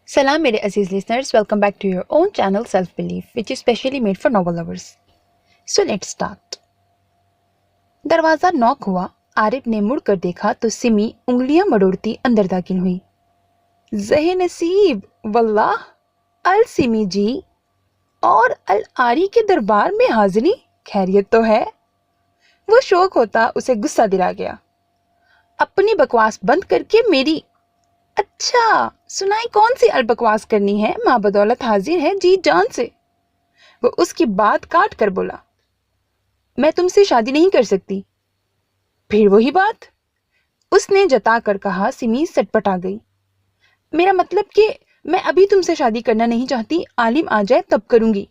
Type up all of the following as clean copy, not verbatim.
Salam मेरे अजीज listeners, welcome back to your own channel Self Belief, which is specially made for novel lovers. So let's start. दरवाजा knock हुआ। आरिफ ने मुड़ कर देखा तो सिमी उंगलियां मड़ोड़ती अंदर दाखिल हुई। ज़हे नसीब, वल्लाह, अल सिमी जी और अल आरी के दरबार में हाजिरी, खैरियत तो है? वो शौक होता उसे गुस्सा दिला गया। अपनी बकवास बंद करके मेरी अच्छा सुनाई कौन सी बकवास करनी है, माँ बदौलत हाजिर है जी जान से। वो उसकी बात काट कर बोला, मैं तुमसे शादी नहीं कर सकती। फिर वही बात उसने जता कर कहा। सिमी सटपटा गई। मेरा मतलब कि मैं अभी तुमसे शादी करना नहीं चाहती, आलिम आ जाए तब करूंगी।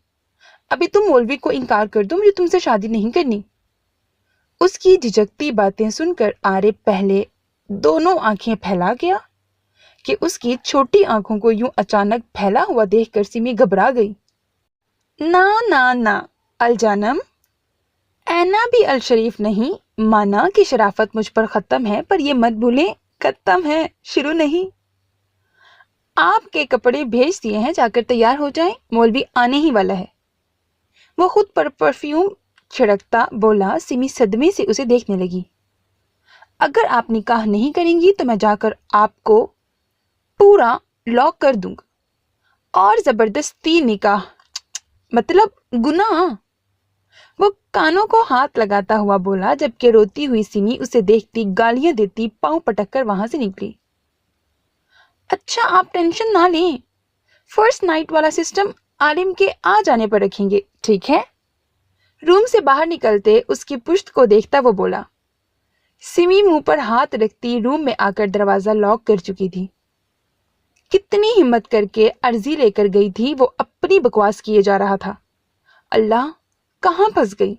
अभी तुम मौलवी को इनकार कर दो, मुझे तुमसे शादी नहीं करनी। उसकी झिझकती बातें सुनकर आरिफ पहले दोनों आंखें फैला गया कि उसकी छोटी आंखों को यूं अचानक फैला हुआ देखकर सिमी घबरा गई। ना ना ना अल जानम, ऐना भी अल शरीफ नहीं। माना कि शराफत मुझ पर खत्म है, पर ये मत भूलें खत्म है, शुरू नहीं। आपके कपड़े भेज दिए हैं, जाकर तैयार हो जाएं, मौलवी आने ही वाला है। वो खुद पर परफ्यूम छिड़कता बोला। सिमी सदमे से उसे देखने लगी। अगर आप निकाह नहीं करेंगी तो मैं जाकर आपको पूरा लॉक कर दूंगा। और जबरदस्ती निकाह मतलब गुनाह। वो कानों को हाथ लगाता हुआ बोला, जबकि रोती हुई सिमी उसे देखती गालियां देती पांव पटक कर वहां से निकली। अच्छा आप टेंशन ना लें, फर्स्ट नाइट वाला सिस्टम आलिम के आ जाने पर रखेंगे, ठीक है? रूम से बाहर निकलते उसकी पुश्त को देखता वो बोला। सिमी मुंह पर हाथ रखती रूम में आकर दरवाजा लॉक कर चुकी थी। कितनी हिम्मत करके अर्जी लेकर गई थी, वो अपनी बकवास किए जा रहा था। अल्लाह, कहाँ फंस गई?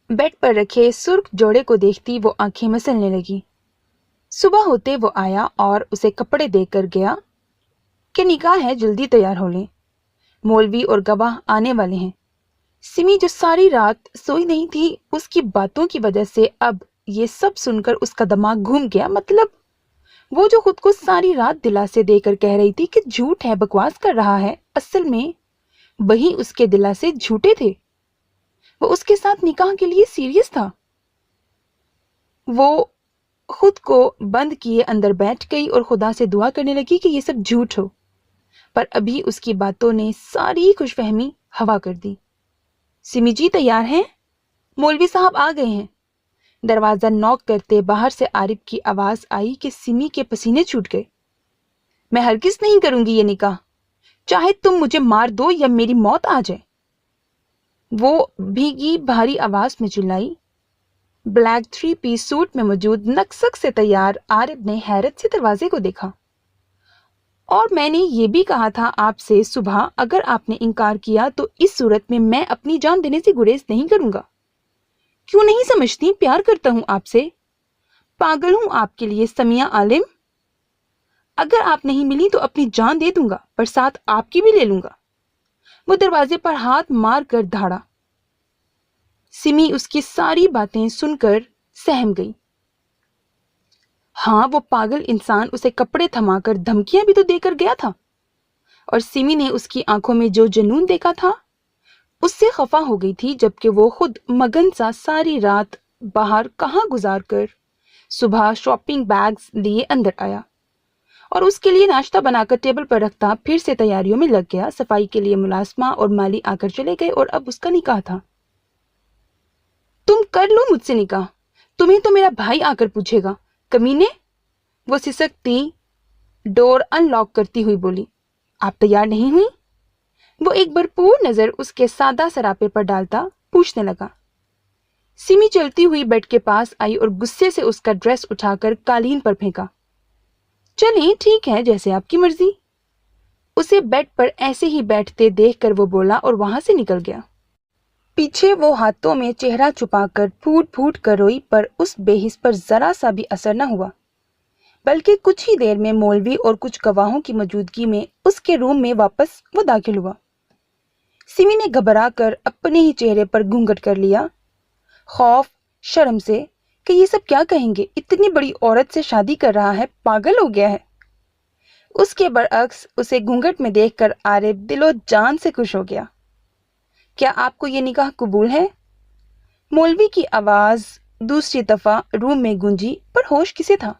बेड पर रखे सुर्ख जोड़े को देखती वो आंखें मसलने लगी। सुबह होते वो आया और उसे कपड़े देकर गया कि निकाह है, जल्दी तैयार हो लें, मौलवी और गवाह आने वाले हैं। सिमी जो सारी रात सोई नहीं थी, उसकी बातों की वजह से अब ये सब सुनकर उसका दिमाग घूम गया। मतलब वो जो खुद को सारी रात दिलासे देकर कह रही थी कि झूठ है, बकवास कर रहा है, असल में वही उसके दिलासे झूठे थे। वो उसके साथ निकाह के लिए सीरियस था। वो खुद को बंद किए अंदर बैठ गई और खुदा से दुआ करने लगी कि ये सब झूठ हो, पर अभी उसकी बातों ने सारी खुशफहमी हवा कर दी। सिमी जी तैयार हैं? मौलवी साहब आ गए हैं। दरवाजा नॉक करते बाहर से आरिफ की आवाज आई कि सिमी के पसीने छूट गए। मैं हरगिज नहीं करूंगी ये निकाह, चाहे तुम मुझे मार दो या मेरी मौत आ जाए, वो भीगी भारी आवाज में चिल्लाई। ब्लैक 3 पीस सूट में मौजूद नक्सक से तैयार आरिफ ने हैरत से दरवाजे को देखा। और मैंने ये भी कहा था आपसे सुबह, अगर आपने इनकार किया तो इस सूरत में मैं अपनी जान देने से गुरेज नहीं करूंगा। क्यों नहीं समझती? प्यार करता हूं आपसे, पागल हूं आपके लिए समिया आलिम। अगर आप नहीं मिली तो अपनी जान दे दूंगा, पर साथ आपकी भी ले लूंगा। वो दरवाजे पर हाथ मार कर धाड़ा। सिमी उसकी सारी बातें सुनकर सहम गई। हाँ, वो पागल इंसान उसे कपड़े थमाकर धमकियां भी तो देकर गया था, और सिमी ने उसकी आंखों में जो जुनून देखा था उससे खफा हो गई थी, जबकि वो खुद मगन सा सारी रात बाहर कहाँ गुजार कर सुबह शॉपिंग बैग्स लिए अंदर आया और उसके लिए नाश्ता बनाकर टेबल पर रखता फिर से तैयारियों में लग गया। सफाई के लिए मुलाजमा और माली आकर चले गए और अब उसका निकाह था। तुम कर लो मुझसे निकाह, तुम्हें तो मेरा भाई आकर पूछेगा, कमीने। वो सिसकती डोर अनलॉक करती हुई बोली। आप तैयार नहीं हुई? वो एक भरपूर नजर उसके सादा सरापे पर डालता पूछने लगा। सिमी चलती हुई बेड के पास आई और गुस्से से उसका ड्रेस उठाकर कालीन पर फेंका। चलें, ठीक है, जैसे आपकी मर्जी। उसे बेड पर ऐसे ही बैठते देखकर वो बोला और वहां से निकल गया। पीछे वो हाथों में चेहरा छुपाकर फूट फूट कर रोई, पर उस बेहिस पर जरा सा भी असर न हुआ, बल्कि कुछ ही देर में मौलवी और कुछ गवाहों की मौजूदगी में उसके रूम में वापस वो दाखिल हुआ। सिमी ने घबरा कर अपने ही चेहरे पर घूंघट कर लिया, खौफ शर्म से कि ये सब क्या कहेंगे, इतनी बड़ी औरत से शादी कर रहा है, पागल हो गया है। اس کے برعکس اسے گھونگھٹ میں دیکھ کر عارف دل و جان سے خوش ہو گیا۔ کیا آپ کو یہ نکاح قبول ہے؟ مولوی کی آواز دوسری دفعہ روم میں گونجی، پر ہوش کسے تھا؟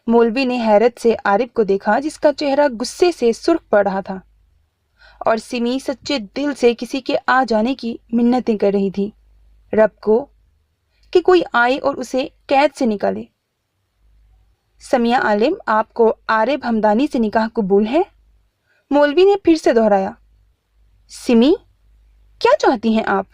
مولوی نے حیرت سے عارف کو دیکھا جس کا چہرہ غصے سے سرخ پڑ رہا تھا، اور سمی سچے دل سے کسی کے آ جانے کی منتیں کر رہی تھی رب کو کہ کوئی آئے اور اسے قید سے نکالے۔ سمیہ عالم، آپ کو عارف ہمدانی سے نکاح قبول ہے؟ مولوی نے پھر سے دہرایا۔ سمی، کیا چاہتی ہیں آپ؟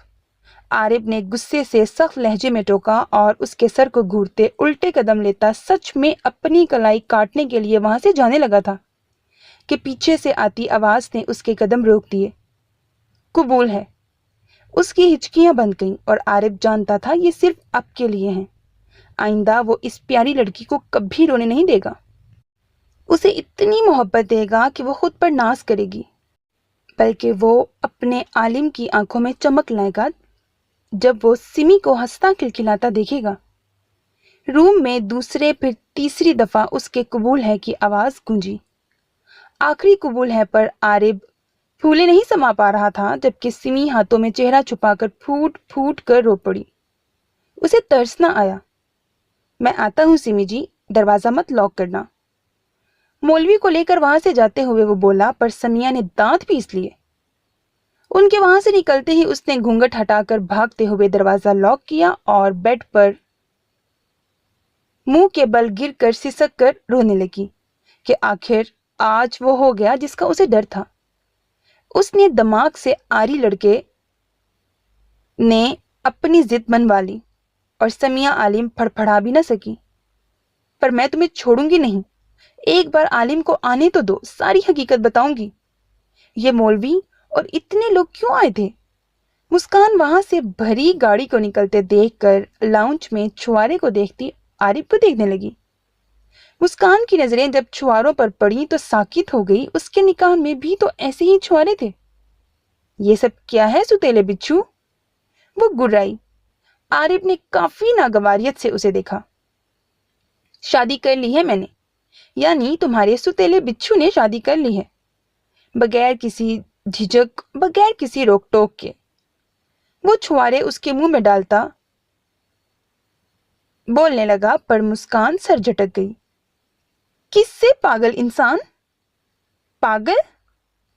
عارف نے غصے سے سخت لہجے میں ٹوکا اور اس کے سر کو گھورتے الٹے قدم لیتا سچ میں اپنی کلائی کاٹنے کے لیے وہاں سے جانے لگا تھا کہ پیچھے سے آتی آواز نے اس کے قدم روک دیے۔ قبول ہے۔ اس کی ہچکیاں بند گئیں اور عارف جانتا تھا یہ صرف اب کے لیے ہیں، آئندہ وہ اس پیاری لڑکی کو کبھی رونے نہیں دے گا، اسے اتنی محبت دے گا کہ وہ خود پر ناز کرے گی، بلکہ وہ اپنے عالم کی آنکھوں میں چمک لائے گا جب وہ سمی کو ہنستا کھلکھلاتا دیکھے گا۔ روم میں دوسرے پھر تیسری دفعہ اس کے قبول ہے کی آواز گونجی۔ آخری قبول ہے پر عارف پھولے نہیں سما پا رہا تھا، جبکہ سمی ہاتھوں میں چہرہ چھپا کر پھوٹ پھوٹ کر رو پڑی۔ اسے ترس نہ آیا۔ میں آتا ہوں سمی جی، دروازہ مت لاک کرنا۔ مولوی کو لے کر وہاں سے جاتے ہوئے وہ بولا، پر سمیہ نے دانت پیس لیے۔ ان کے وہاں سے نکلتے ہی اس نے گھونگھٹ ہٹا کر بھاگتے ہوئے دروازہ لاک کیا اور بیڈ پر منہ کے بل گر کر سسک کر رونے لگی کہ آخر آج وہ ہو گیا جس کا اسے ڈر تھا۔ اس نے دماغ سے آری لڑکے نے اپنی ضد منوا لی اور سمیہ عالم پھڑپھڑا بھی نہ سکی۔ پر میں تمہیں چھوڑوں گی نہیں، ایک بار عالم کو آنے تو دو، ساری حقیقت بتاؤں گی۔ یہ مولوی اور اتنے لوگ کیوں آئے تھے؟ مسکان وہاں سے بھری گاڑی کو نکلتے دیکھ کر لاؤنج میں چھوارے کو دیکھتی عارف کو دیکھنے لگی۔ مسکان کی نظریں جب چھواروں پر پڑی تو ساکت ہو گئی، اس کے نکاح میں بھی تو ایسے ہی چھوارے تھے۔ یہ سب کیا ہے ستیلے بچھو؟ وہ گرائی۔ عارف نے کافی ناگواریت سے اسے دیکھا۔ شادی کر لی ہے میں نے، یعنی تمہارے ستیلے بچھو نے شادی کر لی ہے، بغیر کسی جھجک، بغیر کسی روک ٹوک کے۔ وہ چھوارے اس کے منہ میں ڈالتا بولنے لگا، پر مسکان سر جھٹک گئی۔ کس سے پاگل انسان؟ پاگل؟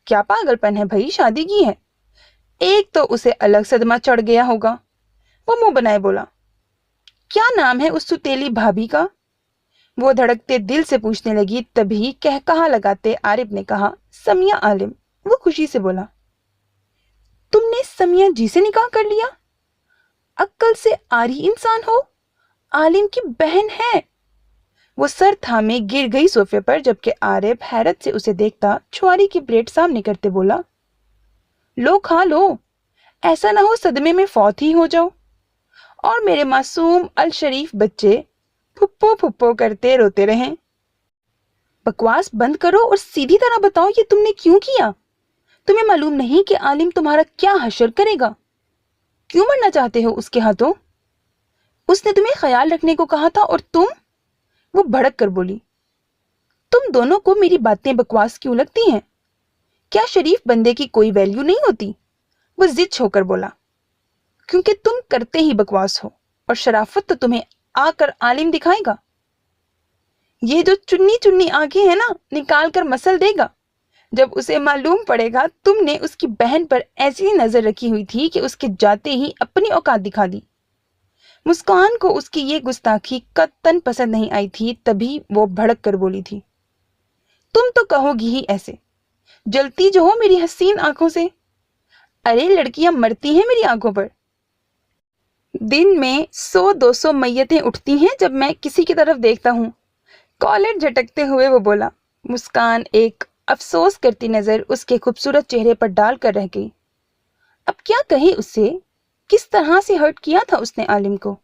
کیا پاگل پن ہے بھائی، شادی کی ہے۔ ایک تو اسے الگ صدمہ چڑھ گیا ہوگا۔ وہ منہ بنائے بولا، کیا نام ہے اس ستیلی بھابھی کا؟ وہ دھڑکتے دل سے پوچھنے لگی، تبھی کہا لگاتے عارف نے کہا، سمیہ عالم۔ وہ خوشی سے بولا، تم نے سمیہ جی سے نکاح کر لیا؟ عقل سے آری انسان ہو، عالم کی بہن ہے۔ وہ سر تھامے گر گئی صوفے پر، جبکہ عارف حیرت سے اسے دیکھتا چھواری کی پلیٹ سامنے کرتے بولا، لو کھا لو، ایسا نہ ہو صدمے میں فوت ہی ہو جاؤ اور میرے معصوم الشریف بچے پھپھو پھپھو کرتے روتے رہیں۔ بکواس بند کرو اور سیدھی طرح بتاؤ یہ تم نے کیوں کیا؟ تمہیں معلوم نہیں کہ عالم تمہارا کیا حشر کرے گا؟ کیوں مرنا چاہتے ہو اس کے ہاتھوں؟ اس نے تمہیں خیال رکھنے کو کہا تھا اور تم؟ وہ بھڑک کر بولی، تم دونوں کو میری باتیں بکواس کیوں لگتی ہیں؟ کیا شریف بندے کی کوئی ویلیو نہیں ہوتی؟ وہ ضد ہو کر بولا، کیونکہ تم کرتے ہی بکواس ہو، اور شرافت تو تمہیں آ کر عالم دکھائے گا۔ یہ جو چنی چنی آنکھیں ہیں نا، نکال کر مسل دے گا جب اسے معلوم پڑے گا تم نے اس کی بہن پر ایسی نظر رکھی ہوئی تھی کہ اس کے جاتے ہی اپنی اوقات دکھا دی۔ مسکان کو اس کی یہ گستاخی قطعاً پسند نہیں آئی تھی، تبھی وہ بھڑک کر بولی تھی، تم تو کہو گی ہی ایسے، جلتی جو ہو میری حسین آنکھوں سے۔ ارے لڑکیاں مرتی ہیں میری آنکھوں پر۔ دن میں 100-200 میتیں اٹھتی ہیں جب میں کسی کی طرف دیکھتا ہوں۔ کالر جھٹکتے ہوئے وہ بولا۔ مسکان ایک افسوس کرتی نظر اس کے خوبصورت چہرے پر ڈال کر رہ گئی۔ اب کیا کہے اس سے؟ کس طرح سے ہرٹ کیا تھا اس نے عالم کو؟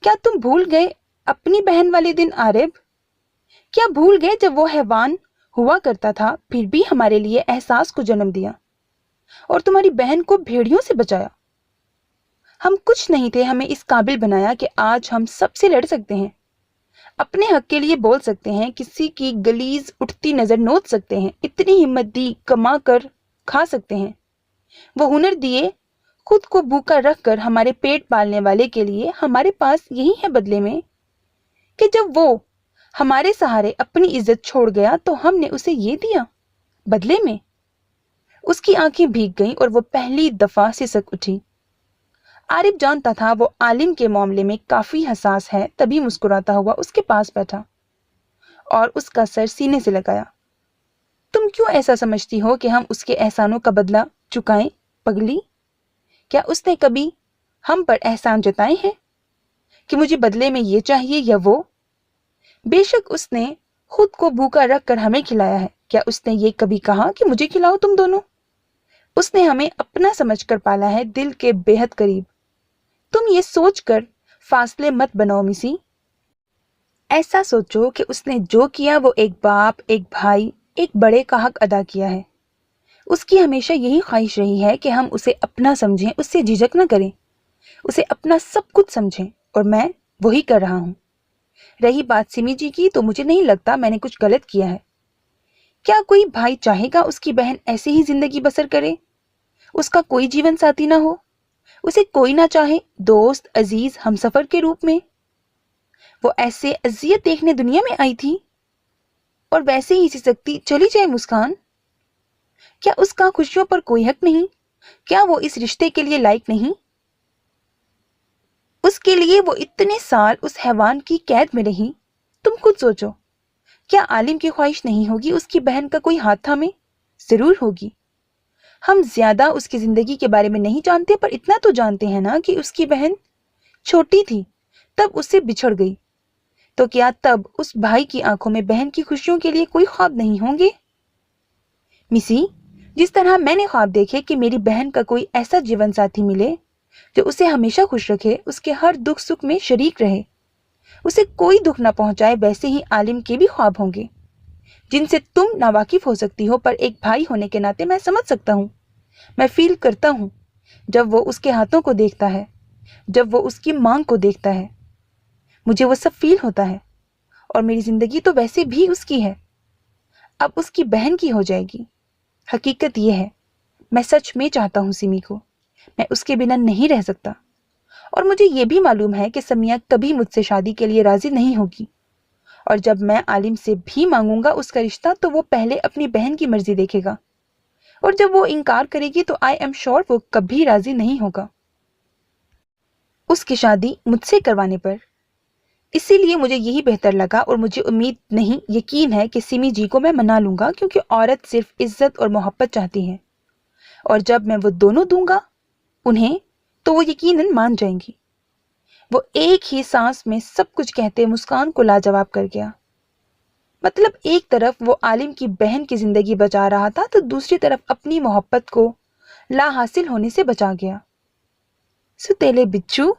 کیا تم بھول گئے اپنی بہن والے دن عارف؟ کیا بھول گئے جب وہ حیوان ہوا کرتا تھا پھر بھی ہمارے لیے احساس کو جنم دیا اور تمہاری بہن کو بھیڑیوں سے بچایا؟ ہم کچھ نہیں تھے، ہمیں اس قابل بنایا کہ آج ہم سب سے لڑ سکتے ہیں۔ अपने हक के लिए बोल सकते हैं, किसी की गलीज उठती नजर नोच सकते हैं, इतनी हिम्मत दी कमा कर खा सकते हैं। वो हुनर दिए खुद को भूखा रख कर हमारे पेट पालने वाले के लिए हमारे पास यही है बदले में कि जब वो हमारे सहारे अपनी इज्जत छोड़ गया तो हमने उसे ये दिया बदले में। उसकी आंखें भीग गईं और वो पहली दफा सिसक उठी। आरिफ जानता था वो आलिम के मामले में काफी हसास है, तभी मुस्कुराता हुआ उसके पास बैठा और उसका सर सीने से लगाया। तुम क्यों ऐसा समझती हो कि हम उसके एहसानों का बदला चुकाएं पगली? क्या उसने कभी हम पर एहसान जताए हैं कि मुझे बदले में ये चाहिए या वो? बेशक उसने खुद को भूखा रख कर हमें खिलाया है, क्या उसने ये कभी कहा कि मुझे खिलाओ तुम दोनों? उसने हमें अपना समझकर पाला है, दिल के बेहद करीब। तुम ये सोचकर फासले मत बनाओ मिसी। ऐसा सोचो कि उसने जो किया वो एक बाप, एक भाई, एक बड़े का हक अदा किया है। उसकी हमेशा यही ख्वाहिश रही है कि हम उसे अपना समझें, उससे झिझक न करें, उसे अपना सब कुछ समझें, और मैं वही कर रहा हूं। रही बात सिमी जी की, तो मुझे नहीं लगता मैंने कुछ गलत किया है। क्या कोई भाई चाहेगा उसकी बहन ऐसे ही जिंदगी बसर करे, उसका कोई जीवन साथी ना हो, उसे कोई ना चाहे, दोस्त, अजीज, हमसफर के रूप में? वो ऐसे अजियत देखने दुनिया में आई थी और वैसे ही सिसकती चली जाए मुस्कान? क्या उसका खुशियों पर कोई हक नहीं? क्या वो इस रिश्ते के लिए लायक नहीं? उसके लिए वो इतने साल उस हैवान की कैद में रही। तुम खुद सोचो, क्या आलिम की ख्वाहिश नहीं होगी उसकी बहन का कोई हाथ थामे? जरूर होगी। हम ज्यादा उसकी जिंदगी के बारे में नहीं जानते, पर इतना तो जानते हैं ना कि उसकी बहन छोटी थी तब उससे बिछड़ गई। तो क्या तब उस भाई की आंखों में बहन की खुशियों के लिए कोई ख्वाब नहीं होंगे? मिसी, जिस तरह मैंने ख्वाब देखे कि मेरी बहन का कोई ऐसा जीवन साथी मिले जो उसे हमेशा खुश रखे, उसके हर दुख सुख में शरीक रहे, उसे कोई दुख ना पहुंचाए, वैसे ही आलिम के भी ख्वाब होंगे जिनसे तुम नावाकिफ हो सकती हो। पर एक भाई होने के नाते मैं समझ सकता हूं, मैं फील करता हूं जब वो उसके हाथों को देखता है, जब वो उसकी मांग को देखता है, मुझे वो सब फील होता है। और मेरी जिंदगी तो वैसे भी उसकी है, अब उसकी बहन की हो जाएगी। हकीकत यह है, मैं सच में चाहता हूं सिमी को, मैं उसके बिना नहीं रह सकता। और मुझे ये भी मालूम है कि समिया कभी मुझसे शादी के लिए राजी नहीं होगी, और जब मैं आलिम से भी मांगूंगा उसका रिश्ता, तो वो पहले अपनी बहन की मर्जी देखेगा, और जब वो इनकार करेगी तो आई एम श्योर वो कभी राजी नहीं होगा उसकी शादी मुझसे करवाने पर। इसीलिए मुझे यही बेहतर लगा, और मुझे उम्मीद नहीं, यकीन है कि सिमी जी को मैं मना लूंगा, क्योंकि औरत सिर्फ इज्जत और मोहब्बत चाहती है, और जब मैं वो दोनों दूंगा उन्हें, तो वो यकीनन मान जाएंगी। वो एक ही सांस में सब कुछ कहते मुस्कान को लाजवाब कर गया। मतलब एक तरफ वो आलिम की बहन की जिंदगी बचा रहा था, तो दूसरी तरफ अपनी मोहब्बत को ला हासिल होने से बचा गया। सुतेले बिच्छू,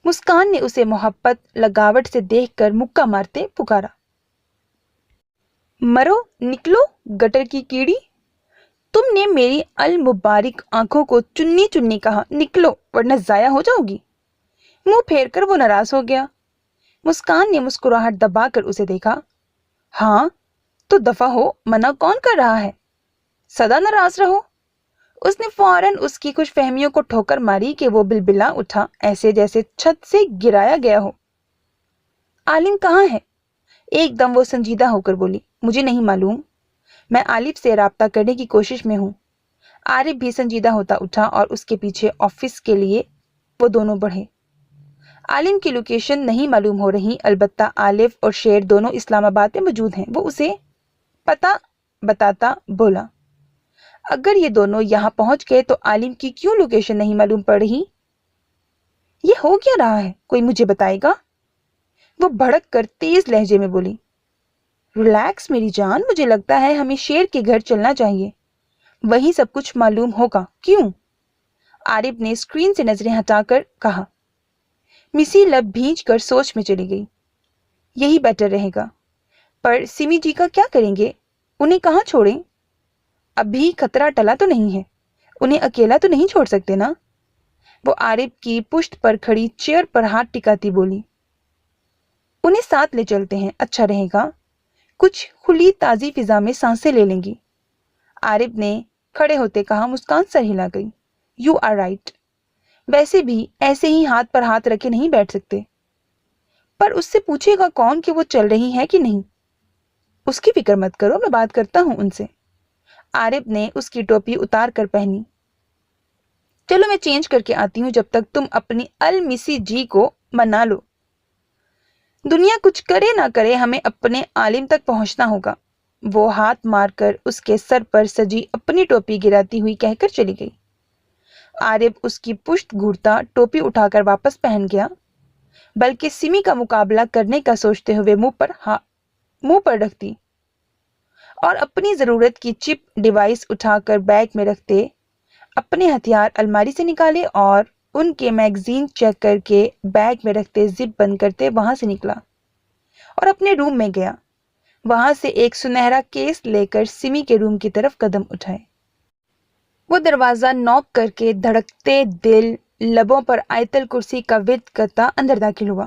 मुस्कान ने उसे मोहब्बत लगावट से देखकर मुक्का मारते पुकारा। मरो, निकलो गटर की कीड़ी। तुमने मेरी अल मुबारक आंखों को चुन्नी चुन्नी कहा, निकलो वरना जाया हो जाओगी। मुंह फेर कर वो नाराज हो गया। मुस्कान ने मुस्कुराहट दबाकर उसे देखा। हाँ तो दफा हो, मना कौन कर रहा है, सदा नाराज रहो। उसने फौरन उसकी खुश फहमियों को ठोकर मारी कि वो बिलबिला उठा, ऐसे जैसे छत से गिराया गया हो। आलिम कहाँ है? एकदम वो संजीदा होकर बोली। मुझे नहीं मालूम, मैं आलिफ से राब्ता करने की कोशिश में हूँ। आरिफ भी संजीदा होता उठा और उसके पीछे ऑफिस के लिए वो दोनों बढ़े। आलिम की लोकेशन नहीं मालूम हो रही, अलबत्ता आलिफ और शेर दोनों इस्लामाबाद में मौजूद हैं। वो उसे पता बताता बोला, अगर ये दोनों यहाँ पहुंच गए तो आलिम की क्यों लोकेशन नहीं मालूम पड़ रही? ये हो क्या रहा है, कोई मुझे बताएगा? वो भड़क कर तेज लहजे में बोली। रिलैक्स मेरी जान, मुझे लगता है हमें शेर के घर चलना चाहिए, वहीं सब कुछ मालूम होगा। क्यों? आरिफ ने स्क्रीन से नजरें हटाकर कहा। मिसी लब भींच कर सोच में चली गई। यही बेटर रहेगा, पर सिमी जी का क्या करेंगे? उन्हें कहाँ छोड़ें? अभी खतरा टला तो नहीं है, उन्हें अकेला तो नहीं छोड़ सकते ना? वो आरिफ की पुश्त पर खड़ी चेयर पर हाथ टिकाती बोली। انہیں ساتھ لے چلتے ہیں، اچھا رہے گا، کچھ کھلی تازی فضا میں سانسیں لے لیں گی۔ عارف نے کھڑے ہوتے کہا۔ مسکان سر ہلا گئی۔ یو آر رائٹ، ویسے بھی ایسے ہی ہاتھ پر ہاتھ رکھے نہیں بیٹھ سکتے، پر اس سے پوچھے گا کون کہ وہ چل رہی ہے کہ نہیں؟ اس کی فکر مت کرو، میں بات کرتا ہوں ان سے۔ عارف نے اس کی ٹوپی اتار کر پہنی۔ چلو میں چینج کر کے آتی ہوں، جب تک تم اپنی المیسی جی کو منا لو۔ دنیا کچھ کرے نہ کرے ہمیں اپنے عالم تک پہنچنا ہوگا۔ وہ ہاتھ مار کر اس کے سر پر سجی اپنی ٹوپی گراتی ہوئی کہہ کر چلی گئی۔ عارف اس کی پشت گھورتا ٹوپی اٹھا کر واپس پہن گیا، بلکہ سمی کا مقابلہ کرنے کا سوچتے ہوئے منہ پر رکھتی اور اپنی ضرورت کی چپ ڈیوائس اٹھا کر بیگ میں رکھتے اپنے ہتھیار الماری سے نکالے اور ان کے میگزین چیک کر کے بیگ میں رکھتے زپ بند کرتے وہاں سے نکلا اور اپنے روم میں گیا۔ وہاں سے ایک سنہرا کیس لے کر سمی کے روم کی طرف قدم اٹھائے۔ وہ دروازہ نوک کر کے دھڑکتے دل، لبوں پر آیت الکرسی کا ورد کرتا اندر داخل ہوا۔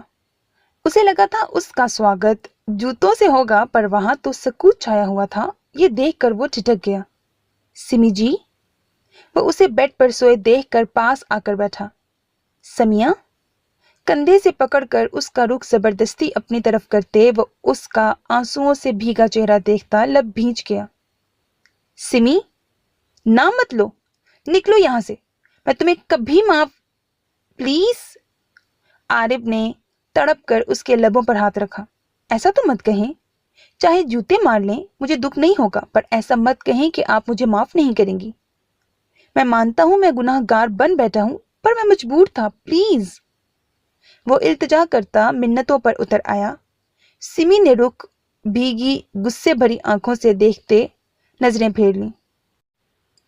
اسے لگا تھا اس کا سواگت جوتوں سے ہوگا، پر وہاں تو سکوت چھایا ہوا تھا۔ یہ دیکھ کر وہ ٹھٹک گیا۔ سمی جی؟ وہ اسے بیڈ پر سوئے دیکھ کر پاس آ کر بیٹھا۔ سمیہ؟ کندھے سے پکڑ کر اس کا رخ زبردستی اپنی طرف کرتے وہ اس کا آنسوؤں سے بھیگا چہرہ دیکھتا لب بھیج گیا۔ سمی، نام مت لو، نکلو یہاں سے، میں تمہیں کبھی معاف، پلیز۔ عارف نے تڑپ کر اس کے لبوں پر ہاتھ رکھا۔ ایسا تو مت کہیں، چاہے جوتے مار لیں مجھے دکھ نہیں ہوگا، پر ایسا مت کہیں کہ آپ مجھے معاف نہیں کریں گی۔ میں مانتا ہوں میں گناہ گار بن بیٹھا ہوں، پر میں مجبور تھا، پلیز۔ وہ التجا کرتا منتوں پر اتر آیا۔ سمی نے رخ بھیگی غصے بھری آنکھوں سے دیکھتے نظریں پھیر لیں۔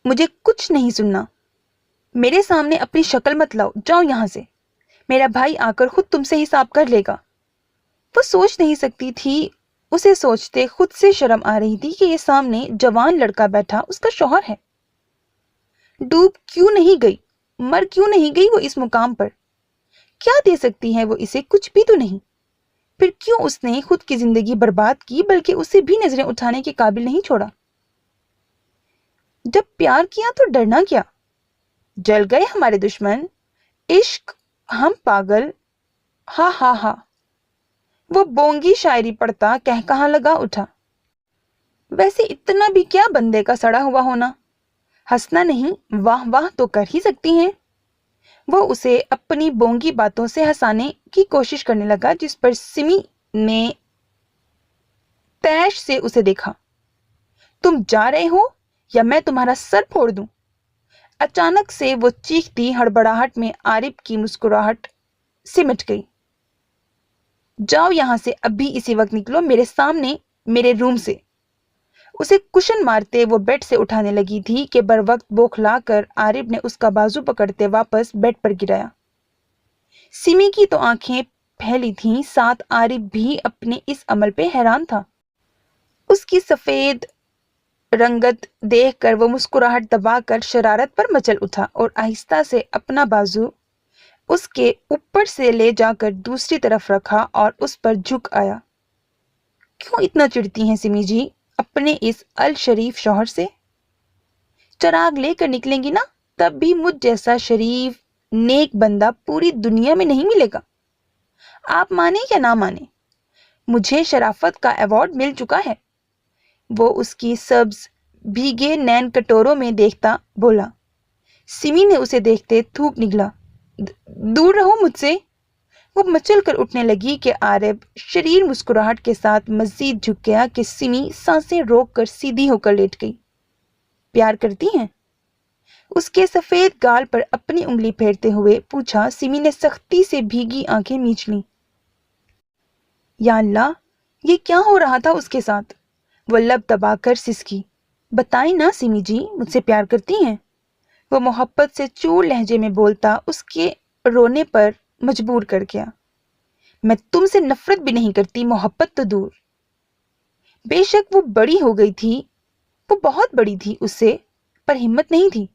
مجھے کچھ نہیں سننا، میرے سامنے اپنی شکل مت لاؤ، جاؤ یہاں سے، میرا بھائی آ کر خود تم سے حساب کر لے گا۔ وہ سوچ نہیں سکتی تھی، اسے سوچتے خود سے شرم آ رہی تھی کہ یہ سامنے جوان لڑکا بیٹھا اس کا شوہر ہے۔ ڈوب کیوں نہیں گئی، مر کیوں نہیں گئی وہ اس مقام پر؟ کیا دے سکتی ہے وہ اسے؟ کچھ بھی تو نہیں۔ پھر کیوں اس نے خود کی زندگی برباد کی، بلکہ اسے بھی نظریں اٹھانے کے قابل نہیں چھوڑا؟ جب پیار کیا تو ڈرنا کیا؟ جل گئے ہمارے دشمن، عشق، ہم پاگل، ہا ہا ہا۔ وہ بونگی شاعری پڑھتا کہہ کہاں لگا اٹھا۔ ویسے اتنا بھی کیا بندے کا سڑا ہوا ہونا، ہنسنا نہیں، واہ واہ تو کر ہی سکتی ہیں۔ وہ اسے اپنی بونگی باتوں سے ہنسانے کی کوشش کرنے لگا، جس پر سمی نے تیش سے اسے دیکھا۔ تم جا رہے ہو یا میں تمہارا سر پھوڑ دوں؟ اچانک سے وہ چیختی ہڑبڑاہٹ میں عارف کی مسکراہٹ سمٹ گئی۔ جاؤ یہاں سے، ابھی اسی وقت نکلو میرے سامنے، میرے روم سے۔ اسے کشن مارتے وہ بیڈ سے اٹھانے لگی تھی کہ بر وقت بوکھلا کر عارف نے اس کا بازو پکڑتے واپس بیڈ پر گرایا۔ سمی کی تو آنکھیں پھیلی تھیں، ساتھ عارف بھی اپنے اس عمل پہ حیران تھا۔ اس کی سفید رنگت دیکھ کر وہ مسکراہٹ دبا کر شرارت پر مچل اٹھا اور آہستہ سے اپنا بازو اس کے اوپر سے لے جا کر دوسری طرف رکھا اور اس پر جھک آیا۔ کیوں اتنا چڑھتی ہیں سمی جی اپنے اس الشریف شوہر سے؟ چراغ لے کر نکلیں گی نا، تب بھی مجھ جیسا شریف نیک بندہ پوری دنیا میں نہیں ملے گا۔ آپ مانے یا نہ مانے، مجھے شرافت کا ایوارڈ مل چکا ہے۔ وہ اس کی سبز بھیگے نین کٹوروں میں دیکھتا بولا۔ سمی نے اسے دیکھتے تھوک نگلا۔ دور رہو مجھ سے۔ وہ مچل کر اٹھنے لگی کہ عارف شریر مسکراہٹ کے ساتھ مزید جھک گیا کہ سمی سانسیں روک کر سیدھی ہو کر لیٹ گئی۔ پیار کرتی ہیں؟ اس کے سفید گال پر اپنی انگلی پھیرتے ہوئے پوچھا۔ سمی نے سختی سے بھیگی آنکھیں میچ لیں۔ یا اللہ، یہ کیا ہو رہا تھا اس کے ساتھ؟ وہ لب دبا کر سسکی۔ بتائیں نا سمی جی، مجھ سے پیار کرتی ہیں؟ وہ محبت سے چور لہجے میں بولتا اس کے رونے پر مجبور کر گیا۔ میں تم سے نفرت بھی نہیں کرتی، محبت تو دور۔ بے شک وہ بڑی ہو گئی تھی، وہ بہت بڑی تھی اس سے، پر ہمت نہیں تھی۔